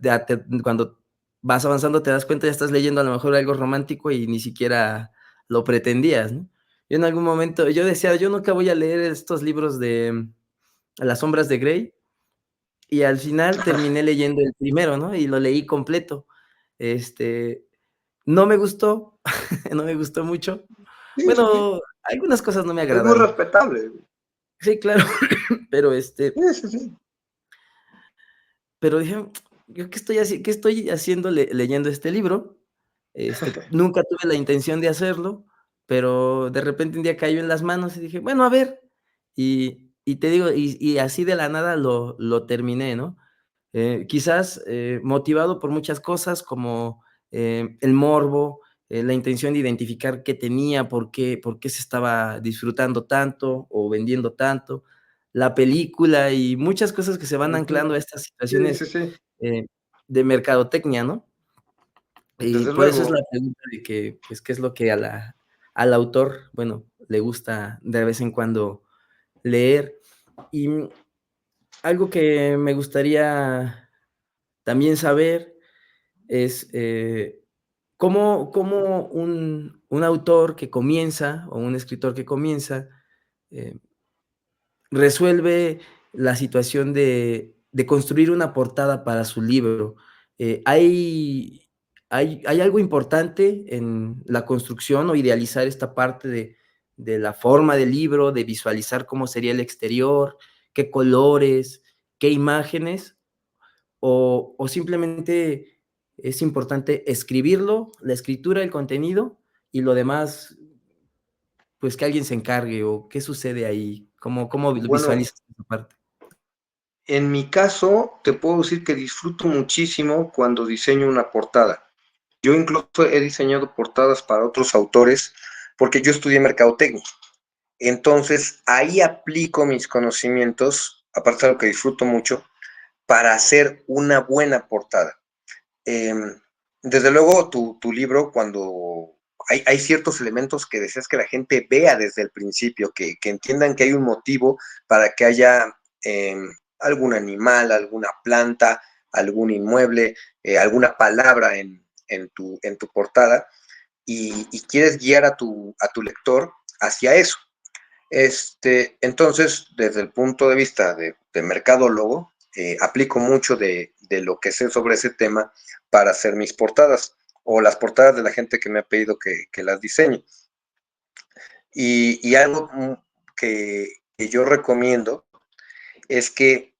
cuando vas avanzando te das cuenta, ya estás leyendo a lo mejor algo romántico y ni siquiera lo pretendías, ¿no? Yo en algún momento, yo decía, yo nunca voy a leer estos libros de Las sombras de Grey, y al final terminé leyendo el primero, ¿no? Y lo leí completo. Este, no me gustó, no me gustó mucho.
Sí, sí, sí.
Bueno, algunas cosas no me
Es muy
agradaron.
respetable.
Sí, claro, pero,
Sí, sí, sí.
pero dije: "¿Yo qué estoy haciendo leyendo este libro?". Nunca tuve la intención de hacerlo, pero de repente un día cayó en las manos y dije: "Bueno, a ver". Y te digo, y así de la nada lo terminé, ¿no? Quizás, motivado por muchas cosas como, el morbo, la intención de identificar qué tenía, por qué se estaba disfrutando tanto o vendiendo tanto, la película y muchas cosas que se van
Ujú.
anclando a estas
Sí, sí,
situaciones,
sí,
eh, de mercadotecnia, ¿no? Y
desde
por eso es la
luego.
pregunta de que, pues, ¿qué es lo que al autor, bueno, le gusta de vez en cuando leer? Y, algo que me gustaría también saber es, ¿cómo un autor que comienza, o un escritor que comienza, eh, resuelve la situación de construir una portada para su libro? ¿Hay algo importante en la construcción o idealizar esta parte de la forma del libro, de visualizar cómo sería el exterior, qué colores, qué imágenes? ¿O simplemente es importante escribirlo, la escritura, el contenido, y lo demás, pues, que alguien se encargue, o qué sucede ahí? ¿Cómo
Bueno,
visualizas esa parte?
en mi caso, te puedo decir que disfruto muchísimo cuando diseño una portada. Yo incluso he diseñado portadas para otros autores porque yo estudié mercadotecnia. Entonces, ahí aplico mis conocimientos, aparte de lo que disfruto mucho, para hacer una buena portada. Eh, desde luego, tu libro, cuando hay ciertos elementos que deseas que la gente vea desde el principio, que entiendan que hay un motivo para que haya eh, algún animal, alguna planta, algún inmueble, alguna palabra en tu portada, y quieres guiar a tu lector hacia eso. Entonces, desde el punto de vista de mercadólogo, aplico mucho de lo que sé sobre ese tema para hacer mis portadas o las portadas de la gente que me ha pedido que las diseñe. Y algo que yo recomiendo es que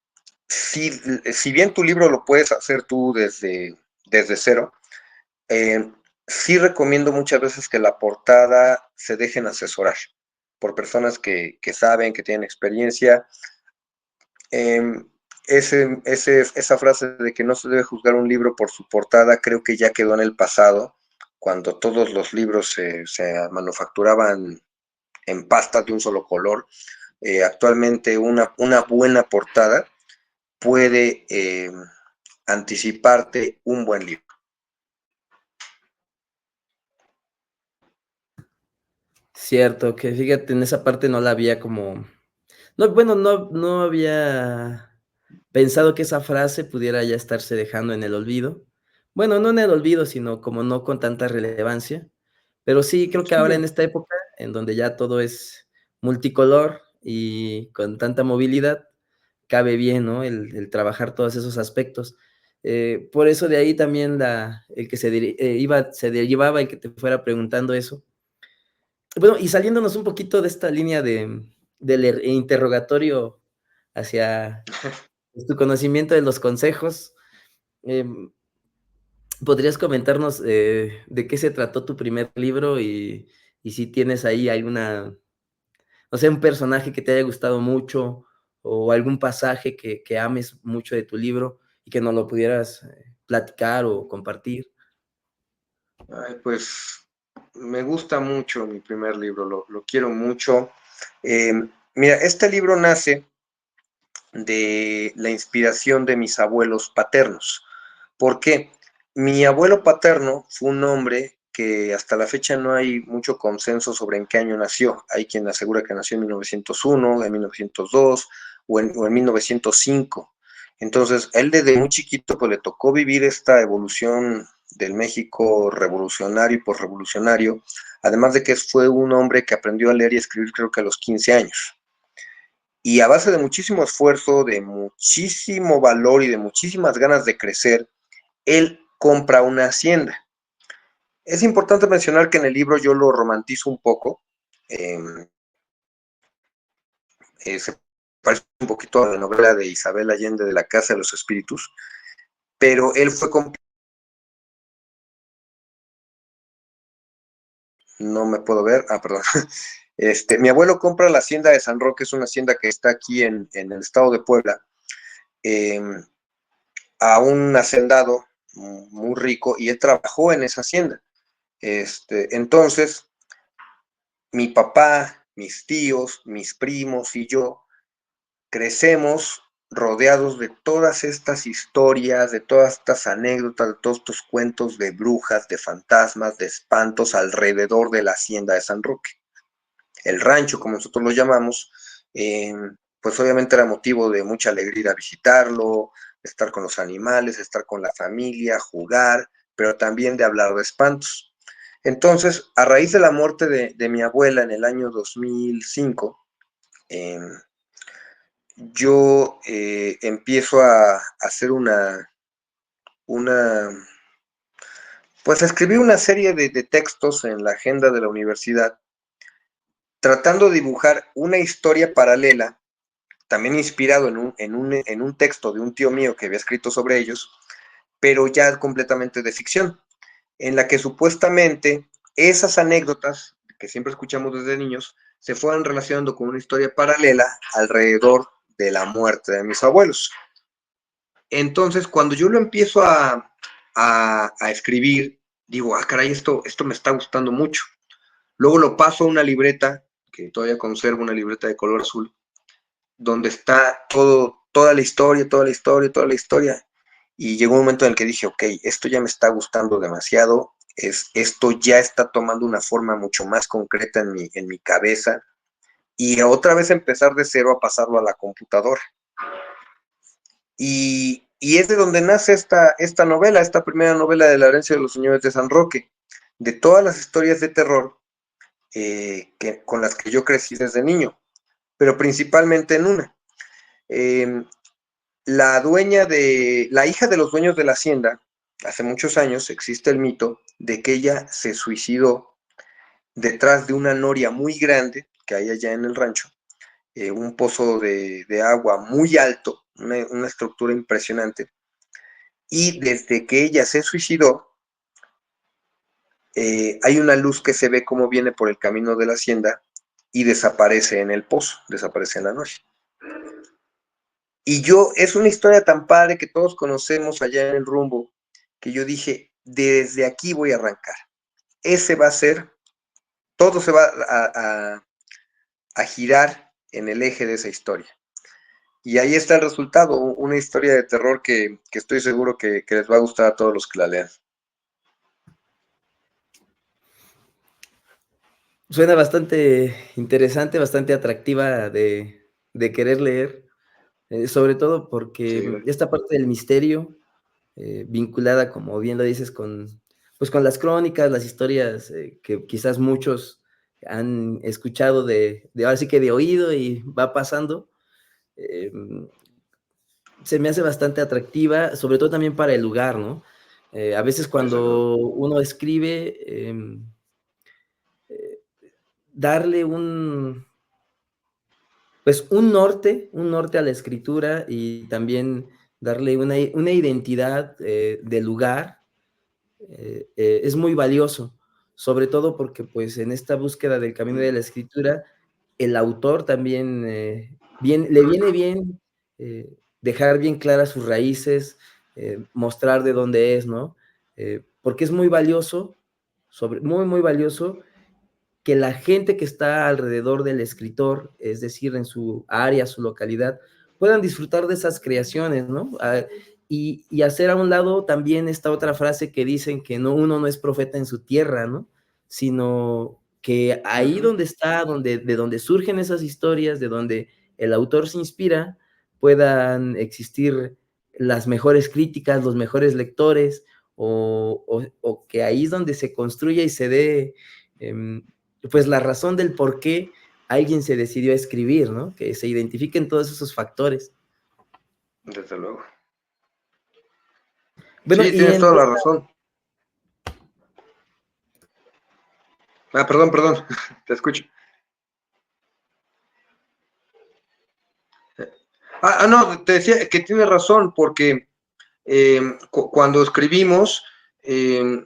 si bien tu libro lo puedes hacer tú desde cero, eh, sí recomiendo muchas veces que la portada se dejen asesorar por personas que saben, que tienen experiencia. Eh, esa frase de que no se debe juzgar un libro por su portada creo que ya quedó en el pasado, cuando todos los libros se manufacturaban en pastas de un solo color. Actualmente una buena portada puede anticiparte un buen libro.
Cierto, que fíjate, en esa parte no la había como no, bueno, no había pensado que esa frase pudiera ya estarse dejando en el olvido. Bueno, no en el olvido, sino como no con tanta relevancia. Pero sí, creo que ahora en
Sí.
esta época, en donde ya todo es multicolor y con tanta movilidad, cabe bien, ¿no? El trabajar todos esos aspectos. Por eso de ahí también el que se derivaba el que te fuera preguntando eso. Bueno, y saliéndonos un poquito de esta línea del interrogatorio hacia, pues, tu conocimiento de los consejos, em, ¿podrías comentarnos, de qué se trató tu primer libro? Y si tienes ahí alguna, no sé, un personaje que te haya gustado mucho, o algún pasaje que ames mucho de tu libro, y que nos lo pudieras, platicar o compartir.
Ay, pues me gusta mucho mi primer libro, lo quiero mucho. Eh, mira, este libro nace de la inspiración de mis abuelos paternos. ¿Por qué? Mi abuelo paterno fue un hombre que hasta la fecha no hay mucho consenso sobre en qué año nació. Hay quien asegura que nació en 1901, en 1902 o en 1905. Entonces, él desde muy chiquito pues le tocó vivir esta evolución del México revolucionario y posrevolucionario, además de que fue un hombre que aprendió a leer y escribir creo que a los 15 años. Y a base de muchísimo esfuerzo, de muchísimo valor y de muchísimas ganas de crecer, él compra una hacienda. Es importante mencionar que en el libro yo lo romantizo un poco. Eh, Se parece un poquito a la novela de Isabel Allende de La Casa de los Espíritus, pero él fue no me puedo ver, perdón. Mi abuelo compra la hacienda de San Roque, es una hacienda que está aquí en el estado de Puebla, eh, a un hacendado muy rico, y él trabajó en esa hacienda. Entonces, mi papá, mis tíos, mis primos y yo crecemos rodeados de todas estas historias, de todas estas anécdotas, de todos estos cuentos de brujas, de fantasmas, de espantos alrededor de la hacienda de San Roque. El rancho, como nosotros lo llamamos, eh, pues obviamente era motivo de mucha alegría ir a visitarlo, estar con los animales, estar con la familia, jugar, pero también de hablar de espantos. Entonces, a raíz de la muerte de mi abuela en el año 2005, eh, yo empiezo a hacer una, pues a escribir una serie de textos en la agenda de la universidad, tratando de dibujar una historia paralela, también inspirado en un texto de un tío mío que había escrito sobre ellos, pero ya completamente de ficción, en la que supuestamente esas anécdotas que siempre escuchamos desde niños se fueron relacionando con una historia paralela alrededor de la muerte de mis abuelos. Entonces, cuando yo lo empiezo a escribir, digo, ah, caray, esto me está gustando mucho. Luego lo paso a una libreta, que todavía conservo, una libreta de color azul, donde está toda la historia, toda la historia, toda la historia. Y llegó un momento en el que dije, ok, esto ya me está gustando demasiado, esto ya está tomando una forma mucho más concreta en mi cabeza, y otra vez empezar de cero a pasarlo a la computadora. Y es de donde nace esta novela, esta primera novela de La herencia de los señores de San Roque, de todas las historias de terror con las que yo crecí desde niño, pero principalmente en una. Eh, la hija de los dueños de la hacienda, hace muchos años existe el mito de que ella se suicidó detrás de una noria muy grande que hay allá en el rancho, un pozo de agua muy alto, una estructura impresionante, y desde que ella se suicidó, hay una luz que se ve como viene por el camino de la hacienda y desaparece en el pozo, desaparece en la noche. Y es una historia tan padre que todos conocemos allá en el rumbo, que yo dije, desde aquí voy a arrancar. Ese va a ser, todo se va a girar en el eje de esa historia. Y ahí está el resultado, una historia de terror que estoy seguro que les va a gustar a todos los que la lean.
Suena bastante interesante, bastante atractiva de querer leer, sobre todo porque
Sí,
esta parte del misterio, vinculada, como bien lo dices, pues, con las crónicas, las historias, que quizás muchos han escuchado ahora sí que de oído y va pasando, em, se me hace bastante atractiva, sobre todo también para el lugar, ¿no? A veces
desde luego.
cuando uno escribe, eh, darle pues un norte a la escritura y también darle una identidad de lugar, es muy valioso, sobre todo porque pues en esta búsqueda del camino de la escritura, el autor también le viene bien dejar bien claras sus raíces, mostrar de dónde es, ¿no? Porque es muy valioso, muy, muy valioso que la gente que está alrededor del escritor, es decir, en su área, su localidad, puedan disfrutar de esas creaciones, ¿no? Y hacer a un lado también esta otra frase que dicen que uno no es profeta en su tierra, ¿no? Sino que ahí donde está, de donde surgen esas historias, de donde el autor se inspira, puedan existir las mejores críticas, los mejores lectores, o que ahí es donde se construye y se dé pues la razón del por qué alguien se decidió a escribir, ¿no? Que se identifiquen todos esos factores.
Desde luego.
Bueno,
Sí,
y
tienes toda la razón. Ah, perdón, perdón, te escucho. No, te decía que tienes razón, porque cuando escribimos, eh,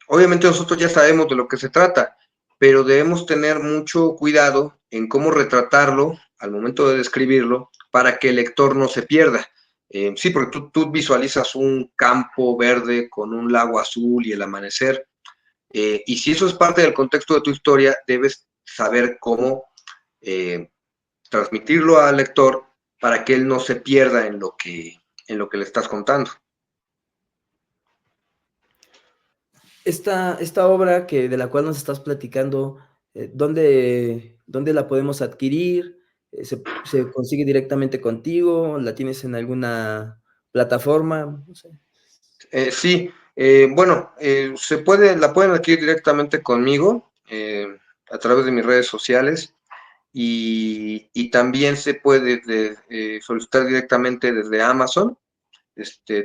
obviamente nosotros ya sabemos de lo que se trata, pero debemos tener mucho cuidado en cómo retratarlo al momento de describirlo para que el lector no se pierda. Sí, porque tú visualizas un campo verde con un lago azul y el amanecer, Y si eso es parte del contexto de tu historia, debes saber cómo eh, transmitirlo al lector para que él no se pierda en lo que le estás contando.
Esta obra de la cual nos estás platicando, ¿dónde la podemos adquirir? ¿Se consigue directamente contigo? ¿La tienes en alguna plataforma? No sé.
Sí, bueno, la pueden adquirir directamente conmigo a través de mis redes sociales y también se puede solicitar directamente desde Amazon.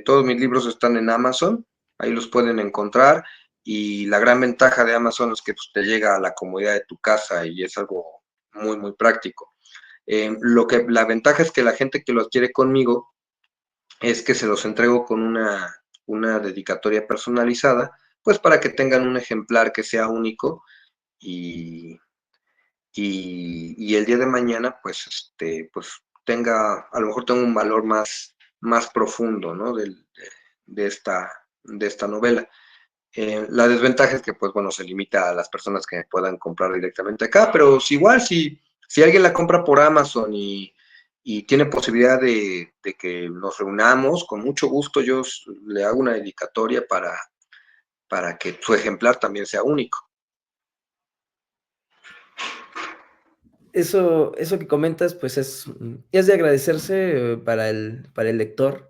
Todos mis libros están en Amazon, ahí los pueden encontrar y la gran ventaja de Amazon es que pues, te llega a la comodidad de tu casa y es algo muy, muy práctico. La ventaja es que la gente que lo adquiere conmigo es que se los entrego con una dedicatoria personalizada, pues para que tengan un ejemplar que sea único y, y el día de mañana, pues, pues a lo mejor tenga un valor más profundo, ¿no? De, de esta novela. La desventaja es que, pues bueno, se limita a las personas que puedan comprar directamente acá, pero si alguien la compra por Amazon y tiene posibilidad de que nos reunamos, con mucho gusto yo le hago una dedicatoria para que su ejemplar también sea único.
Eso que comentas, pues es de agradecerse para el lector,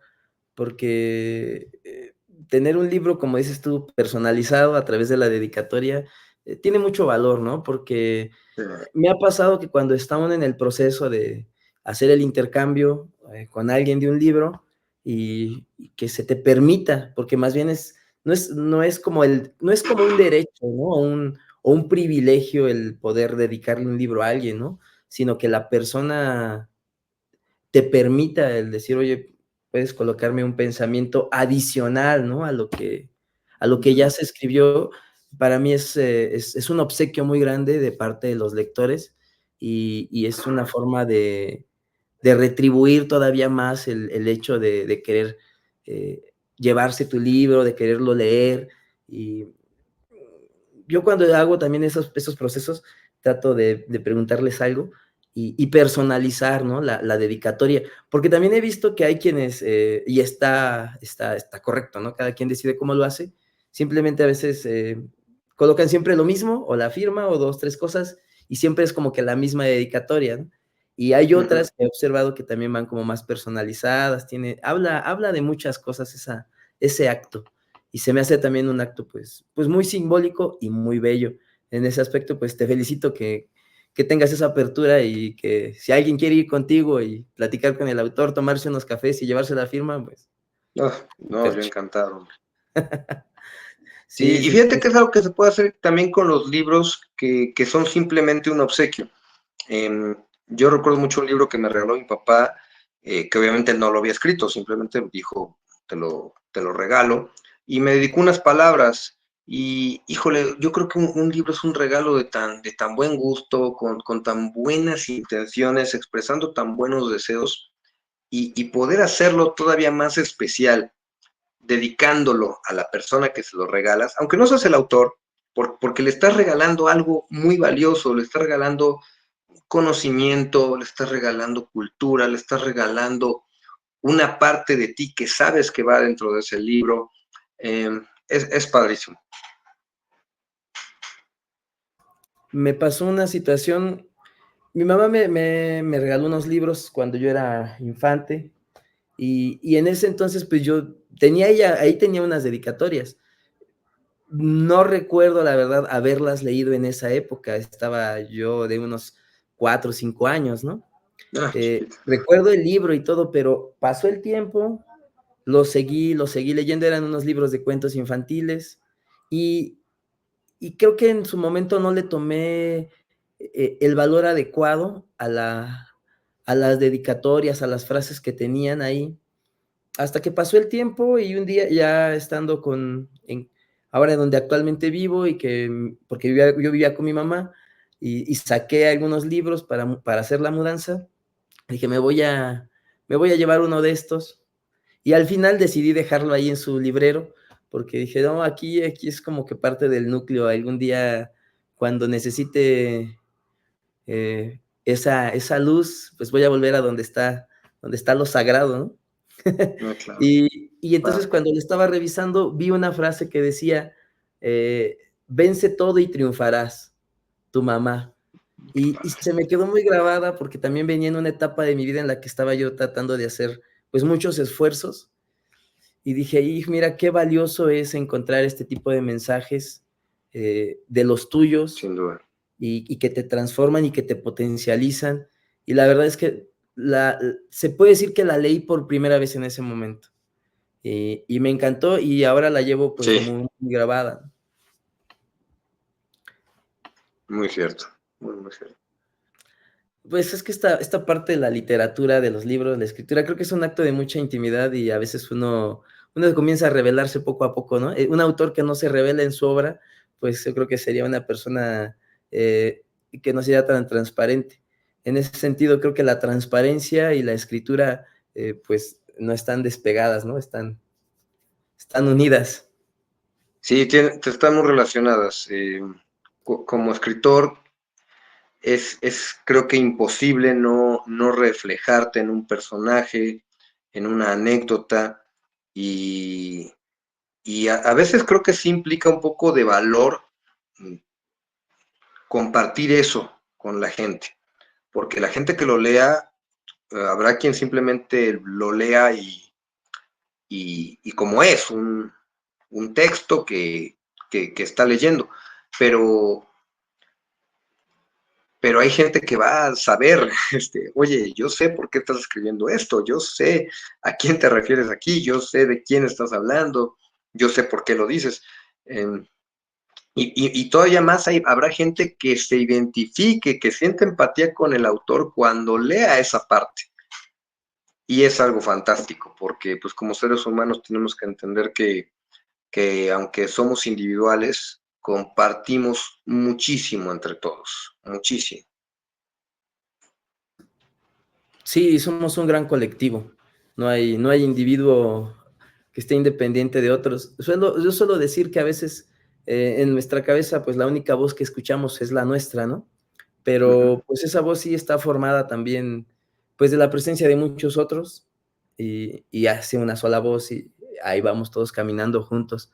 porque tener un libro, como dices tú, personalizado a través de la dedicatoria, tiene mucho valor, ¿no? Porque me ha pasado que cuando estamos en el proceso de hacer el intercambio con alguien de un libro y que se te permita, porque más bien no es como un derecho, ¿no? O un privilegio el poder dedicarle un libro a alguien, ¿no? Sino que la persona te permita el decir, oye, puedes colocarme un pensamiento adicional, ¿no? A lo que ya se escribió. Para mí es un obsequio muy grande de parte de los lectores y es una forma de retribuir todavía más el hecho de querer llevarse tu libro, de quererlo leer. Y yo cuando hago también esos procesos, trato de preguntarles algo y personalizar, ¿no? La dedicatoria, porque también he visto que hay quienes, y está correcto, ¿no? Cada quien decide cómo lo hace, simplemente a veces colocan siempre lo mismo, o la firma, o dos, tres cosas, y siempre es como que la misma dedicatoria, ¿no? Y hay
Uh -huh.
otras que he observado que también van como más personalizadas, habla de muchas cosas ese acto y se me hace también un acto pues muy simbólico y muy bello. En ese aspecto, pues te felicito que tengas esa apertura y que si alguien quiere ir contigo y platicar con el autor, tomarse unos cafés y llevarse la firma, pues
No, no,
súper
yo
chido.
encantado.
Sí,
Y
sí,
fíjate
sí.
que es algo que se puede hacer también con los libros que son simplemente un obsequio. Yo recuerdo mucho un libro que me regaló mi papá, que obviamente él no lo había escrito, simplemente dijo, te lo regalo, y me dedicó unas palabras. Y híjole, yo creo que un libro es un regalo de tan buen gusto, con tan buenas intenciones, expresando tan buenos deseos, y poder hacerlo todavía más especial dedicándolo a la persona que se lo regalas, aunque no seas el autor, porque le estás regalando algo muy valioso, le estás regalando conocimiento, le estás regalando cultura, le estás regalando una parte de ti que sabes que va dentro de ese libro. Es padrísimo.
Me pasó una situación, mi mamá me regaló unos libros cuando yo era infante y en ese entonces pues ahí tenía unas dedicatorias. No recuerdo, la verdad, haberlas leído en esa época. Estaba yo de unos 4 o 5 años, ¿no?
Ah, chiquito.
Recuerdo el libro y todo, pero pasó el tiempo, lo seguí leyendo, eran unos libros de cuentos infantiles y, y creo que en su momento no le tomé el valor adecuado a las dedicatorias, a las frases que tenían ahí. Hasta que pasó el tiempo y un día ya estando ahora donde actualmente vivo porque yo vivía con mi mamá y saqué algunos libros para hacer la mudanza, dije, me voy a llevar uno de estos y al final decidí dejarlo ahí en su librero porque dije, no, aquí es como que parte del núcleo, algún día cuando necesite esa luz, pues voy a volver a donde está lo sagrado, ¿no?
Claro,
Y entonces
padre,
cuando lo estaba revisando, vi una frase que decía, vence todo y triunfarás, tu mamá. Y
padre.
se me quedó muy grabada porque también venía en una etapa de mi vida en la que estaba yo tratando de hacer pues muchos esfuerzos y dije, mira qué valioso es encontrar este tipo de mensajes de los tuyos
Sin duda.
y que te transforman y que te potencializan. Y la verdad es que se puede decir que la leí por primera vez en ese momento. Y me encantó y ahora la llevo pues
Sí,
muy, muy grabada.
muy cierto, muy, muy cierto.
Pues es que esta parte de la literatura, de los libros, la escritura, creo que es un acto de mucha intimidad y a veces uno comienza a revelarse poco a poco, ¿no? Un autor que no se revela en su obra, pues yo creo que sería una persona que no sería tan transparente. En ese sentido, creo que la transparencia y la escritura, pues no están despegadas, ¿no? Están unidas.
Sí, están muy relacionadas. Como escritor, es creo que imposible no reflejarte en un personaje, en una anécdota, y, y a veces creo que sí implica un poco de valor mm, compartir eso con la gente, porque la gente que lo lea, habrá quien simplemente lo lea y como es, un texto que está leyendo, pero pero hay gente que va a saber, oye, yo sé por qué estás escribiendo esto, yo sé a quién te refieres aquí, yo sé de quién estás hablando, yo sé por qué lo dices. Eh, y todavía más habrá gente que se identifique, que siente empatía con el autor cuando lea esa parte. Y es algo fantástico, porque pues como seres humanos tenemos que entender que aunque somos individuales, compartimos muchísimo entre todos, muchísimo.
Sí, somos un gran colectivo. No hay individuo que esté independiente de otros. Yo suelo decir que a veces en nuestra cabeza, pues la única voz que escuchamos es la nuestra, ¿no?
Uh -huh.
Pero pues esa voz sí está formada también, pues de la presencia de muchos otros y hace una sola voz y ahí vamos todos caminando juntos.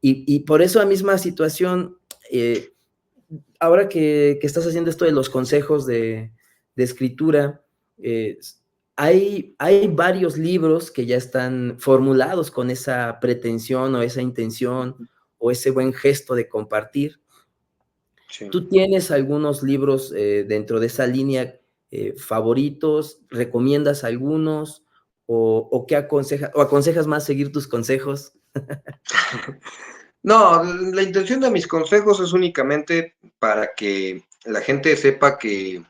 Y por esa misma situación, eh, ahora que estás haciendo esto de los consejos de escritura, eh, hay varios libros que ya están formulados con esa pretensión o esa intención o ese buen gesto de compartir.
Sí.
¿Tú tienes algunos libros dentro de esa línea favoritos? ¿Recomiendas algunos? ¿O qué aconsejas? ¿O aconsejas más seguir tus consejos?
No, la intención de mis consejos es únicamente para que la gente sepa que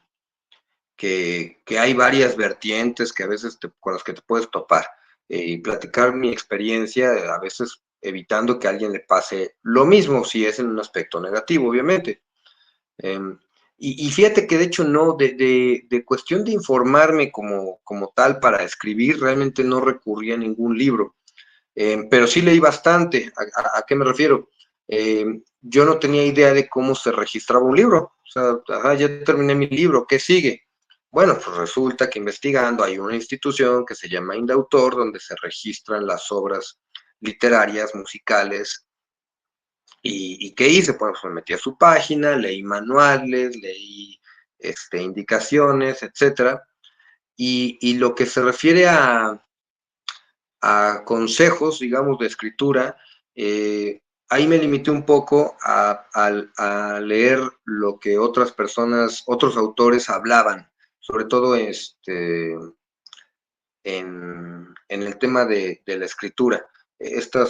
hay varias vertientes que a veces con las que te puedes topar. Y platicar mi experiencia, a veces evitando que a alguien le pase lo mismo, si es en un aspecto negativo, obviamente. Eh, y fíjate que de hecho no, de cuestión de informarme como tal para escribir, realmente no recurrí a ningún libro. Pero sí leí bastante. ¿A qué me refiero? Yo no tenía idea de cómo se registraba un libro. O sea, ya terminé mi libro, ¿qué sigue? Bueno, pues resulta que investigando hay una institución que se llama Indautor, donde se registran las obras literarias, musicales. ¿Y qué hice? Pues me metí a su página, leí manuales, leí indicaciones, etcétera. Y lo que se refiere a consejos, digamos, de escritura, ahí me limité un poco a leer lo que otras personas, otros autores hablaban, sobre todo en el tema de la escritura.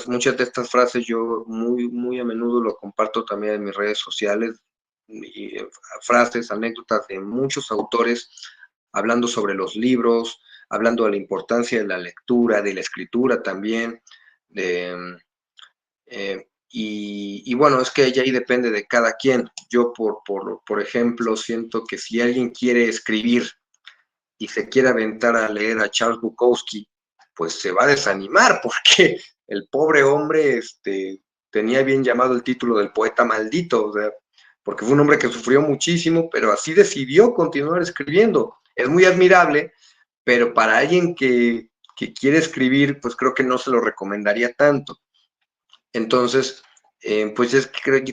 Muchas de estas frases yo muy a menudo lo comparto también en mis redes sociales, y, frases, anécdotas de muchos autores hablando sobre los libros, hablando de la importancia de la lectura, de la escritura también, y bueno, es que ya ahí depende de cada quien. Yo, por ejemplo, siento que si alguien quiere escribir y se quiere aventar a leer a Charles Bukowski, pues se va a desanimar porque el pobre hombre tenía bien llamado el título del poeta maldito, o sea, porque fue un hombre que sufrió muchísimo, pero así decidió continuar escribiendo. Es muy admirable, pero para alguien que quiere escribir, pues creo que no se lo recomendaría tanto. Entonces, pues yo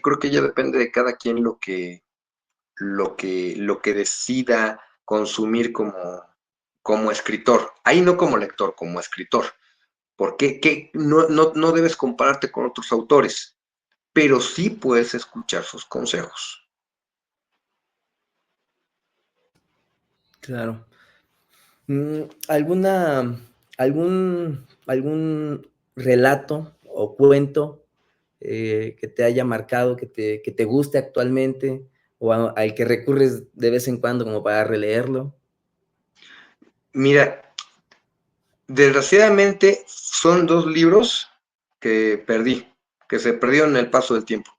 creo que ya depende de cada quien lo que decida consumir como escritor. Ahí no como lector, como escritor. Porque no debes compararte con otros autores, pero sí puedes escuchar sus consejos.
Claro. ¿Alguna, algún relato o cuento que te haya marcado, que te guste actualmente, o al que recurres de vez en cuando como para releerlo?
Mira, desgraciadamente son dos libros que perdí, que se perdieron en el paso del tiempo.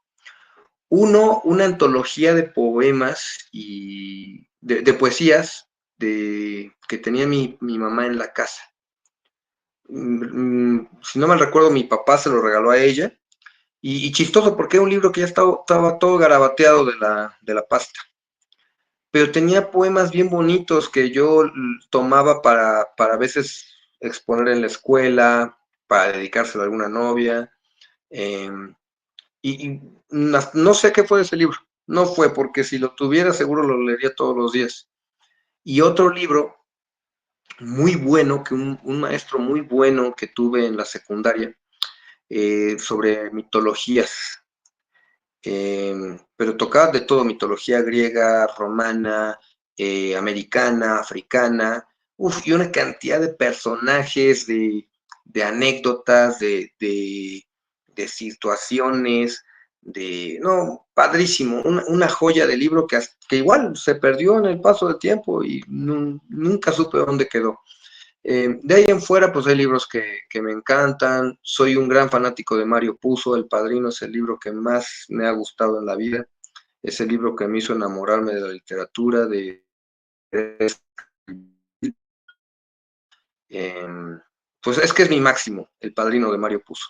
Uno, una antología de poemas y de poesías que tenía mi mamá en la casa. Si no mal recuerdo, mi papá se lo regaló a ella. Y chistoso porque era un libro que ya estaba todo garabateado de la pasta. Pero tenía poemas bien bonitos que yo tomaba para a veces exponer en la escuela, para dedicárselo a alguna novia. eh, y no sé qué fue ese libro. No fue, porque si lo tuviera seguro lo leería todos los días. Y otro libro muy bueno, que un maestro muy bueno que tuve en la secundaria, sobre mitologías. Pero tocaba de todo, mitología griega, romana, americana, africana, uf, y una cantidad de personajes, de anécdotas, de situaciones, no, padrísimo, una joya de libro que igual se perdió en el paso del tiempo y nunca supe dónde quedó. De ahí en fuera, pues hay libros que me encantan. Soy un gran fanático de Mario Puzo. El Padrino es el libro que más me ha gustado en la vida. Es el libro que me hizo enamorarme de la literatura, eh, pues es que es mi máximo, El Padrino de Mario Puzo.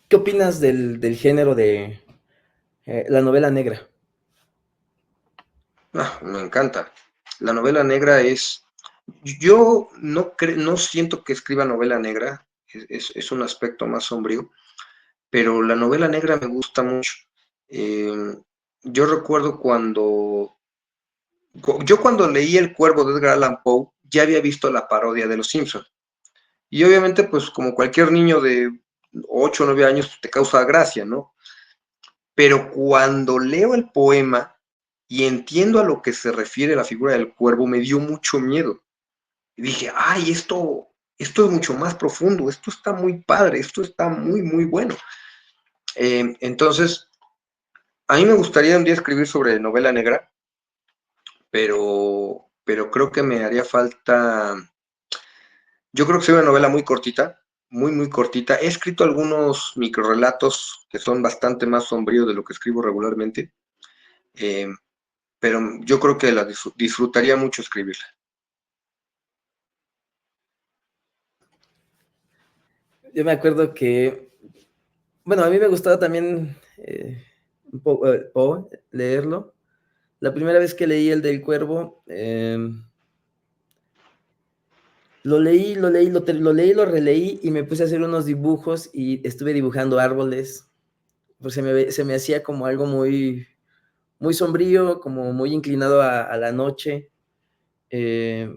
¿Qué opinas del género de la novela negra?
Me encanta. La novela negra es... Yo no siento que escriba novela negra, es un aspecto más sombrío, pero la novela negra me gusta mucho. Eh, yo recuerdo cuando leí El Cuervo de Edgar Allan Poe, ya había visto la parodia de Los Simpson. Y obviamente, pues como cualquier niño de 8 o 9 años, te causa gracia, ¿no? Pero cuando leo el poema y entiendo a lo que se refiere la figura del cuervo, me dio mucho miedo. Y dije, ay, esto es mucho más profundo, esto está muy padre, esto está muy, muy bueno. Entonces, a mí me gustaría un día escribir sobre novela negra, pero creo que me haría falta. Yo creo que soy una novela muy cortita, muy, muy cortita. He escrito algunos microrelatos que son bastante más sombríos de lo que escribo regularmente, eh, pero yo creo que la disfrutaría mucho escribirla.
Yo me acuerdo que, bueno, a mí me gustaba también un poco Poe, leerlo. La primera vez que leí el del Cuervo, lo leí, lo releí y me puse a hacer unos dibujos y estuve dibujando árboles, pues se me hacía como algo muy, muy sombrío, como muy inclinado a la noche. Eh,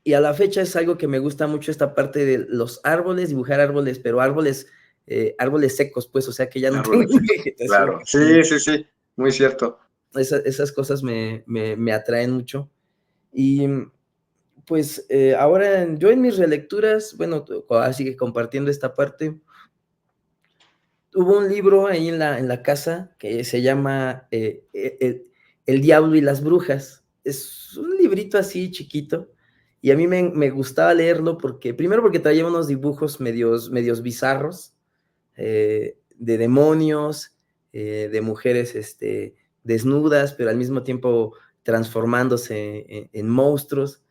y a la fecha es algo que me gusta mucho esta parte de los árboles, dibujar árboles, pero árboles secos, pues, o sea, que ya no
Árboles
tengan
secos,
vegetación
claro.
casi.
Sí, sí, sí, muy cierto.
Esas cosas me atraen mucho. Y pues ahora yo en mis relecturas, bueno, así que compartiendo esta parte, hubo un libro ahí en la casa que se llama El Diablo y las Brujas. Es un librito así chiquito y a mí me gustaba leerlo porque, primero porque traía unos dibujos medios bizarros, de demonios, de mujeres desnudas, pero al mismo tiempo transformándose en monstruos.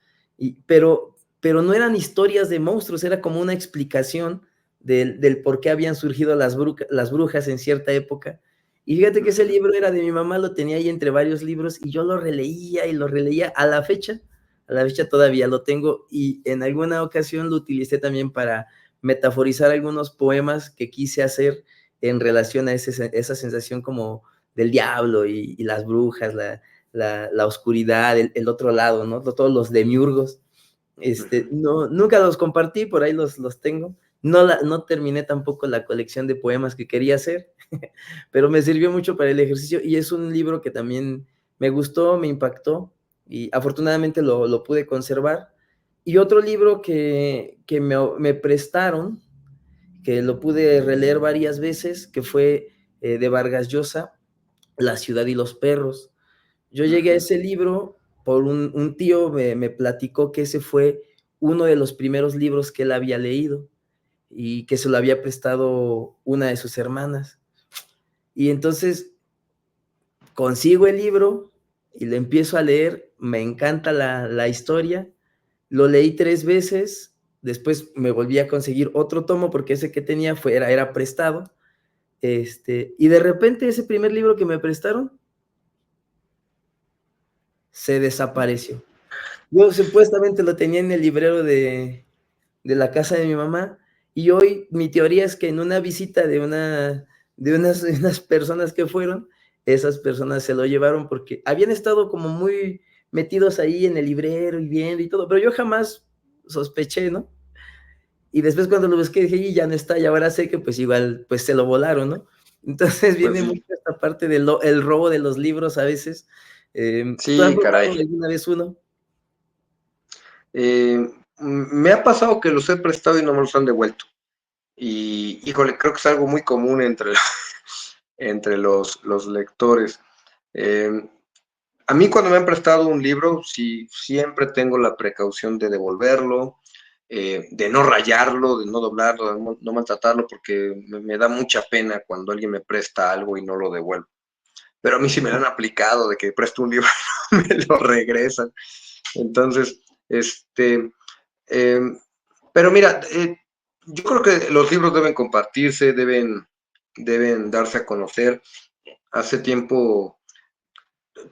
pero no eran historias de monstruos, era como una explicación del por qué habían surgido las brujas en cierta época. Y fíjate que ese libro era de mi mamá, lo tenía ahí entre varios libros y yo lo releía y lo releía a la fecha todavía lo tengo y en alguna ocasión lo utilicé también para metaforizar algunos poemas que quise hacer en relación a esa sensación como del diablo y las brujas, la oscuridad, el otro lado, ¿no? Todos los demiurgos. No, nunca los compartí, por ahí los tengo. No terminé tampoco la colección de poemas que quería hacer, pero me sirvió mucho para el ejercicio y es un libro que también me gustó, me impactó y afortunadamente lo pude conservar. Y otro libro que me prestaron, que lo pude releer varias veces, que fue de Vargas Llosa, La ciudad y los perros. Yo llegué a ese libro por un tío, me platicó que ese fue uno de los primeros libros que él había leído y que se lo había prestado una de sus hermanas. Y entonces consigo el libro y lo empiezo a leer, me encanta la historia, lo leí 3 veces, después me volví a conseguir otro tomo porque ese que tenía era prestado, y de repente ese primer libro que me prestaron se desapareció. Yo supuestamente lo tenía en el librero de la casa de mi mamá y hoy mi teoría es que en una visita unas personas que fueron, esas personas se lo llevaron porque habían estado como muy metidos ahí en el librero y viendo y todo, pero yo jamás sospeché, ¿no? Y después cuando lo busqué dije, y ya no está, y ahora sé que pues igual, pues se lo volaron, ¿no? Entonces
Pues
viene mucho
sí,
esta parte del el robo de los libros a veces. ¿Tú has
sí, caray.
robado alguna vez uno?
Me ha pasado que los he prestado y no me los han devuelto. Y híjole, creo que es algo muy común entre, entre los lectores. Eh, a mí cuando me han prestado un libro, sí, siempre tengo la precaución de devolverlo, de no rayarlo, de no doblarlo, de no maltratarlo, porque me da mucha pena cuando alguien me presta algo y no lo devuelvo. Pero a mí sí me lo han aplicado de que presto un libro y me lo regresan. Entonces, eh, pero mira, yo creo que los libros deben compartirse, deben darse a conocer. Hace tiempo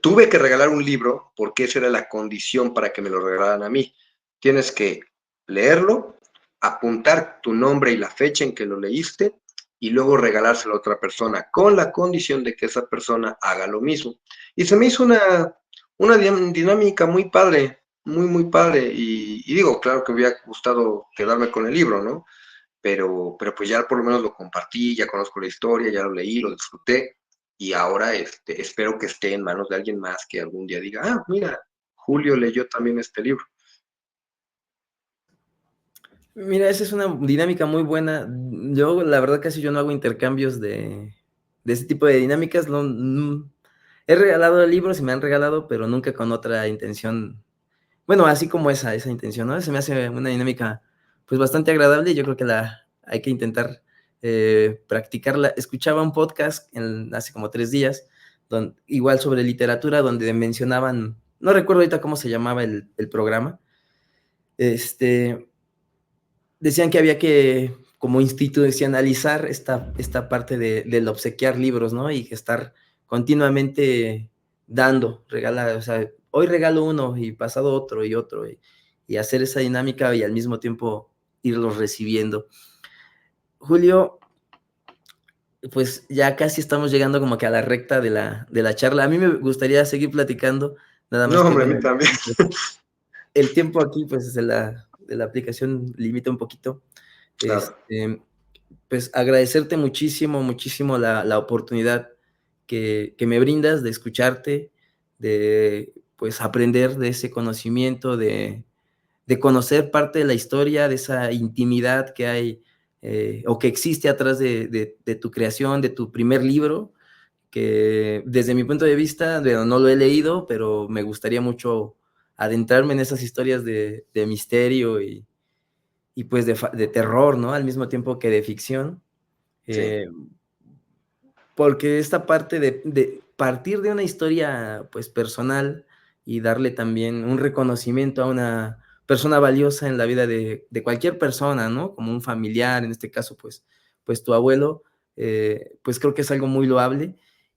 tuve que regalar un libro porque esa era la condición para que me lo regalaran a mí. Tienes que leerlo, apuntar tu nombre y la fecha en que lo leíste y luego regalárselo a otra persona con la condición de que esa persona haga lo mismo. Y se me hizo una dinámica muy padre, muy padre. Y digo, claro que me hubiera gustado quedarme con el libro, ¿no? Pero pues ya por lo menos lo compartí, ya conozco la historia, ya lo leí, lo disfruté y ahora espero que esté en manos de alguien más que algún día diga, ah, mira, Julio leyó también este libro.
Mira, esa es una dinámica muy buena. Yo, la verdad, casi yo no hago intercambios de ese tipo de dinámicas. He regalado libros y me han regalado, pero nunca con otra intención. Bueno, así como esa intención, ¿no? Se me hace una dinámica, pues, bastante agradable y yo creo que hay que intentar practicarla. Escuchaba un podcast hace como 3 días, igual sobre literatura, donde mencionaban, no recuerdo ahorita cómo se llamaba el programa, este decían que había que como institucionalizar esta parte del obsequiar libros, ¿no? Y que estar continuamente dando, regalar, o sea, hoy regalo uno y pasado otro y otro, y hacer esa dinámica y al mismo tiempo irlos recibiendo. Julio, pues ya casi estamos llegando como que a la recta de la charla. A mí me gustaría seguir platicando, nada
No,
más que
hombre, a
bueno,
mí también.
el tiempo aquí pues de la aplicación limita un poquito.
Claro.
Este, pues agradecerte muchísimo, muchísimo la oportunidad que me brindas de escucharte, de pues aprender de ese conocimiento, de conocer parte de la historia, de esa intimidad que hay o que existe atrás de tu creación, de tu primer libro, que desde mi punto de vista, bueno, no lo he leído, pero me gustaría mucho adentrarme en esas historias de misterio y pues de terror, ¿no? Al mismo tiempo que de ficción.
Sí,
Eh, Porque esta parte de partir de una historia, pues, personal y darle también un reconocimiento a una persona valiosa en la vida de cualquier persona, ¿no? Como un familiar, en este caso, pues tu abuelo, pues creo que es algo muy loable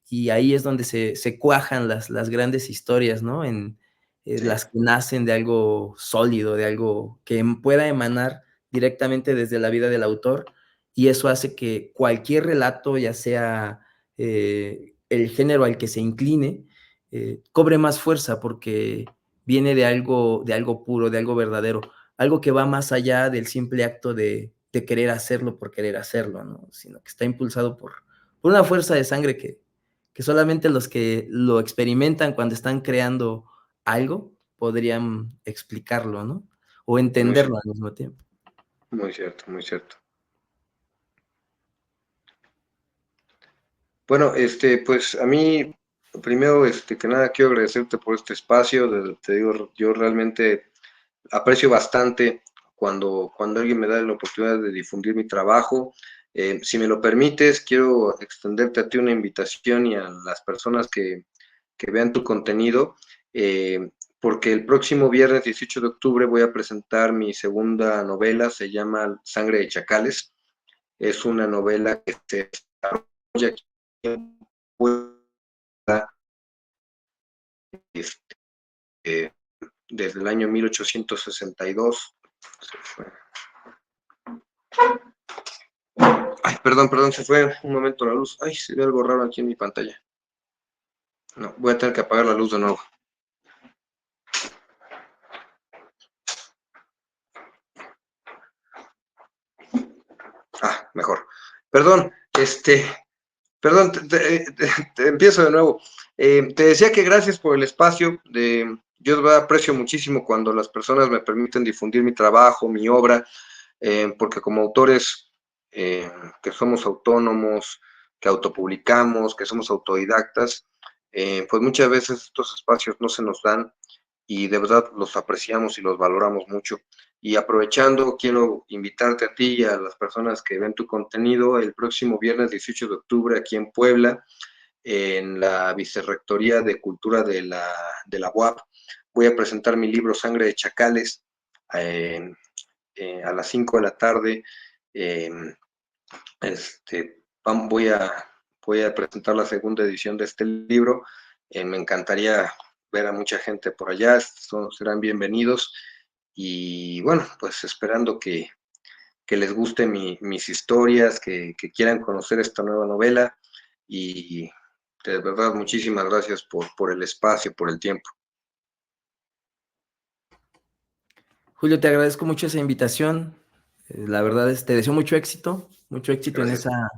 y ahí es donde se cuajan las grandes historias, ¿no?
Sí,
Las que nacen de algo sólido, de algo que pueda emanar directamente desde la vida del autor y eso hace que cualquier relato, ya sea el género al que se incline, cobre más fuerza porque viene de algo puro, de algo verdadero, algo que va más allá del simple acto de querer hacerlo por querer hacerlo, ¿no? Sino que está impulsado por una fuerza de sangre que solamente los que lo experimentan cuando están creando algo podrían explicarlo, ¿no? O
muy
entenderlo
cierto,
al mismo tiempo.
muy cierto, muy cierto. Bueno, pues a mí, primero, que nada, quiero agradecerte por este espacio. Te digo, yo realmente aprecio bastante cuando alguien me da la oportunidad de difundir mi trabajo. Si me lo permites, quiero extenderte a ti una invitación y a las personas que vean tu contenido, porque el próximo viernes 18 de octubre voy a presentar mi segunda novela, se llama Sangre de Chacales. Es una novela que se desarrolla aquí en Puebla, este, desde el año 1862. Ay, perdón, se fue un momento la luz. Ay, se ve algo raro aquí en mi pantalla. No, voy a tener que apagar la luz de nuevo. Ah, mejor. Perdón, perdón, te empiezo de nuevo. Te decía que gracias por el espacio. Yo de verdad aprecio muchísimo cuando las personas me permiten difundir mi trabajo, mi obra, porque como autores que somos autónomos, que autopublicamos, que somos autodidactas, pues muchas veces estos espacios no se nos dan y de verdad los apreciamos y los valoramos mucho. Y aprovechando, quiero invitarte a ti y a las personas que ven tu contenido el próximo viernes 18 de octubre aquí en Puebla, en la Vicerrectoría de Cultura de la UAP. Voy a presentar mi libro Sangre de Chacales eh, a las 5 de la tarde. Eh, voy a presentar la segunda edición de este libro. Me encantaría ver a mucha gente por allá, serán bienvenidos. Y bueno, pues esperando que les guste mis historias, que quieran conocer esta nueva novela. Y de verdad, muchísimas gracias por el espacio, por el tiempo.
Julio, te agradezco mucho esa invitación. La verdad es, te deseo mucho éxito en
Gracias.
esa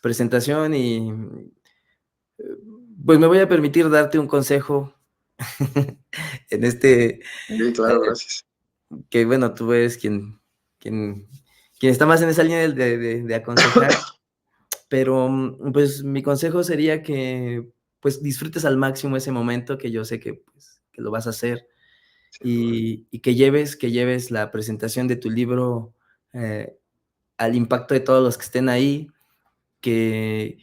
presentación y pues me voy a permitir darte un consejo en
Sí, claro, gracias.
que bueno, tú eres quien, quien está más en esa línea de aconsejar, pero pues mi consejo sería que pues disfrutes al máximo ese momento que yo sé que, pues, que lo vas a hacer
Sin duda.
y que lleves la presentación de tu libro eh, al impacto de todos los que estén ahí, que,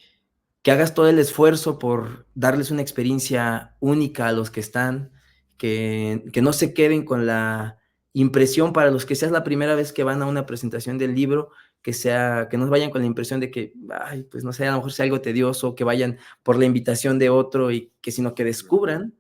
que hagas todo el esfuerzo por darles una experiencia única a los que están, que no se queden con la impresión para los que seas la primera vez que van a una presentación del libro, que no vayan con la impresión de que, ay, pues no sé, a lo mejor sea algo tedioso, que vayan por la invitación de otro y que sino que descubran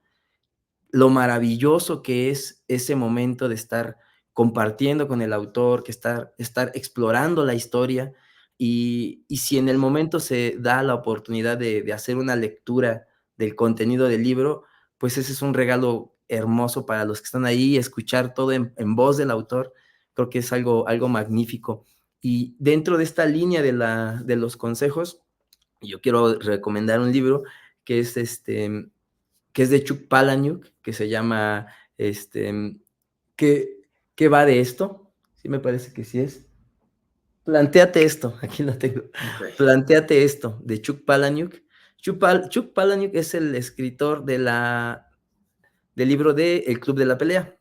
lo maravilloso que es ese momento de estar compartiendo con el autor, que estar explorando la historia, y si en el momento se da la oportunidad de hacer una lectura del contenido del libro, pues ese es un regalo hermoso para los que están ahí, escuchar todo en voz del autor, creo que es algo magnífico. Y dentro de esta línea de los consejos, yo quiero recomendar un libro que es que es de Chuck Palahniuk, que se llama, ¿qué, qué va de esto? Sí, me parece que sí es. Plantéate esto, aquí lo tengo.
Ok.
Plantéate esto, de Chuck Palahniuk. Chuck Palahniuk es el escritor del libro de El Club de la Pelea.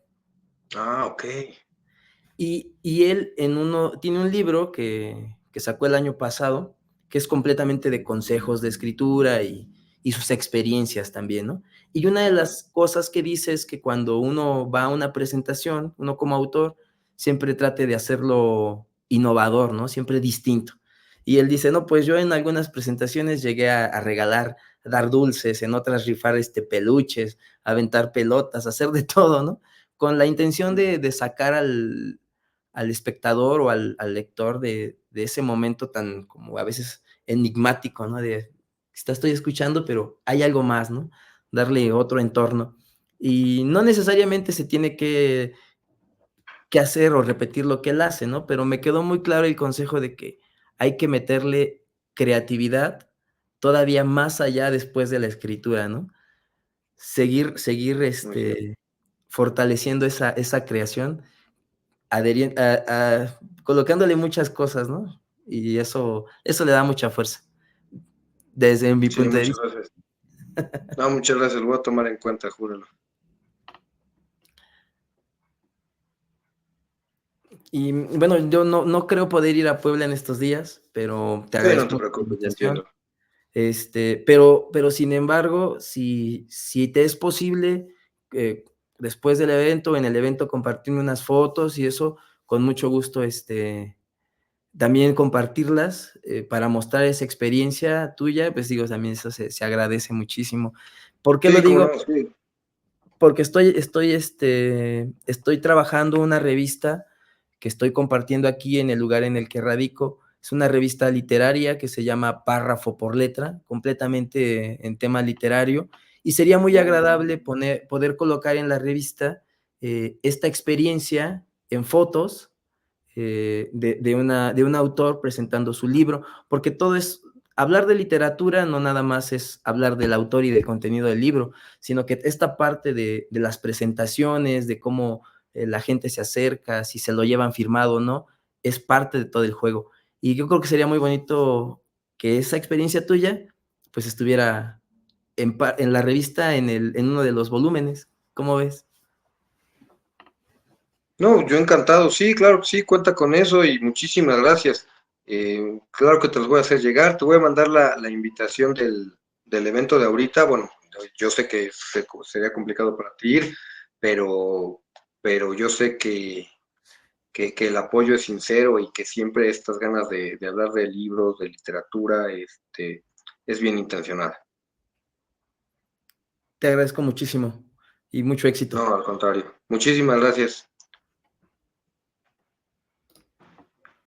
Ah, ok.
Y él tiene un libro que sacó el año pasado, que es completamente de consejos de escritura y sus experiencias también, ¿no? Y una de las cosas que dice es que cuando uno va a una presentación, uno como autor, siempre trate de hacerlo innovador, ¿no? Siempre distinto. Y él dice, no, pues yo en algunas presentaciones llegué a regalar, a dar dulces, en otras rifar peluches, aventar pelotas, hacer de todo, ¿no? Con la intención de sacar al espectador o al lector de ese momento tan como a veces enigmático, ¿no? De, estoy escuchando, pero hay algo más, ¿no? Darle otro entorno. Y no necesariamente se tiene que hacer o repetir lo que él hace, ¿no? Pero me quedó muy claro el consejo de que hay que meterle creatividad todavía más allá después de la escritura, ¿no? Seguir
Muy bien.
fortaleciendo esa creación, colocándole muchas cosas, ¿no? Y eso le da mucha fuerza, desde mi
Sí,
punto de
muchas
vista.
gracias. No, muchas gracias, lo voy a tomar en cuenta, júralo.
Y bueno, yo no creo poder ir a Puebla en estos días, pero te
Sí, no
agradezco
te
mucho la
preocupes, yo
invitación.
entiendo.
Pero sin embargo, si te es posible, después del evento, en el evento, compartirme unas fotos y eso, con mucho gusto, también compartirlas para mostrar esa experiencia tuya, pues digo, también eso se agradece muchísimo. ¿Por qué lo
Sí, cómo
digo?
no, sí.
Porque estoy trabajando una revista que estoy compartiendo aquí en el lugar en el que radico. Es una revista literaria que se llama Párrafo por Letra, completamente en tema literario, y sería muy agradable poder colocar en la revista esta experiencia en fotos de un autor presentando su libro, porque todo es, hablar de literatura no nada más es hablar del autor y del contenido del libro, sino que esta parte de las presentaciones, de cómo la gente se acerca, si se lo llevan firmado o no, es parte de todo el juego. Y yo creo que sería muy bonito que esa experiencia tuya, pues estuviera en la revista, en uno de los volúmenes. ¿Cómo ves?
No, yo encantado, sí, claro que sí, cuenta con eso y muchísimas gracias. Claro que te los voy a hacer llegar, te voy a mandar la invitación del evento de ahorita. Bueno, yo sé que sería complicado para ti ir, pero, pero yo sé que el apoyo es sincero y que siempre estas ganas de hablar de libros, de literatura, es bien intencionada.
Te agradezco muchísimo y mucho éxito.
No, al contrario. Muchísimas gracias.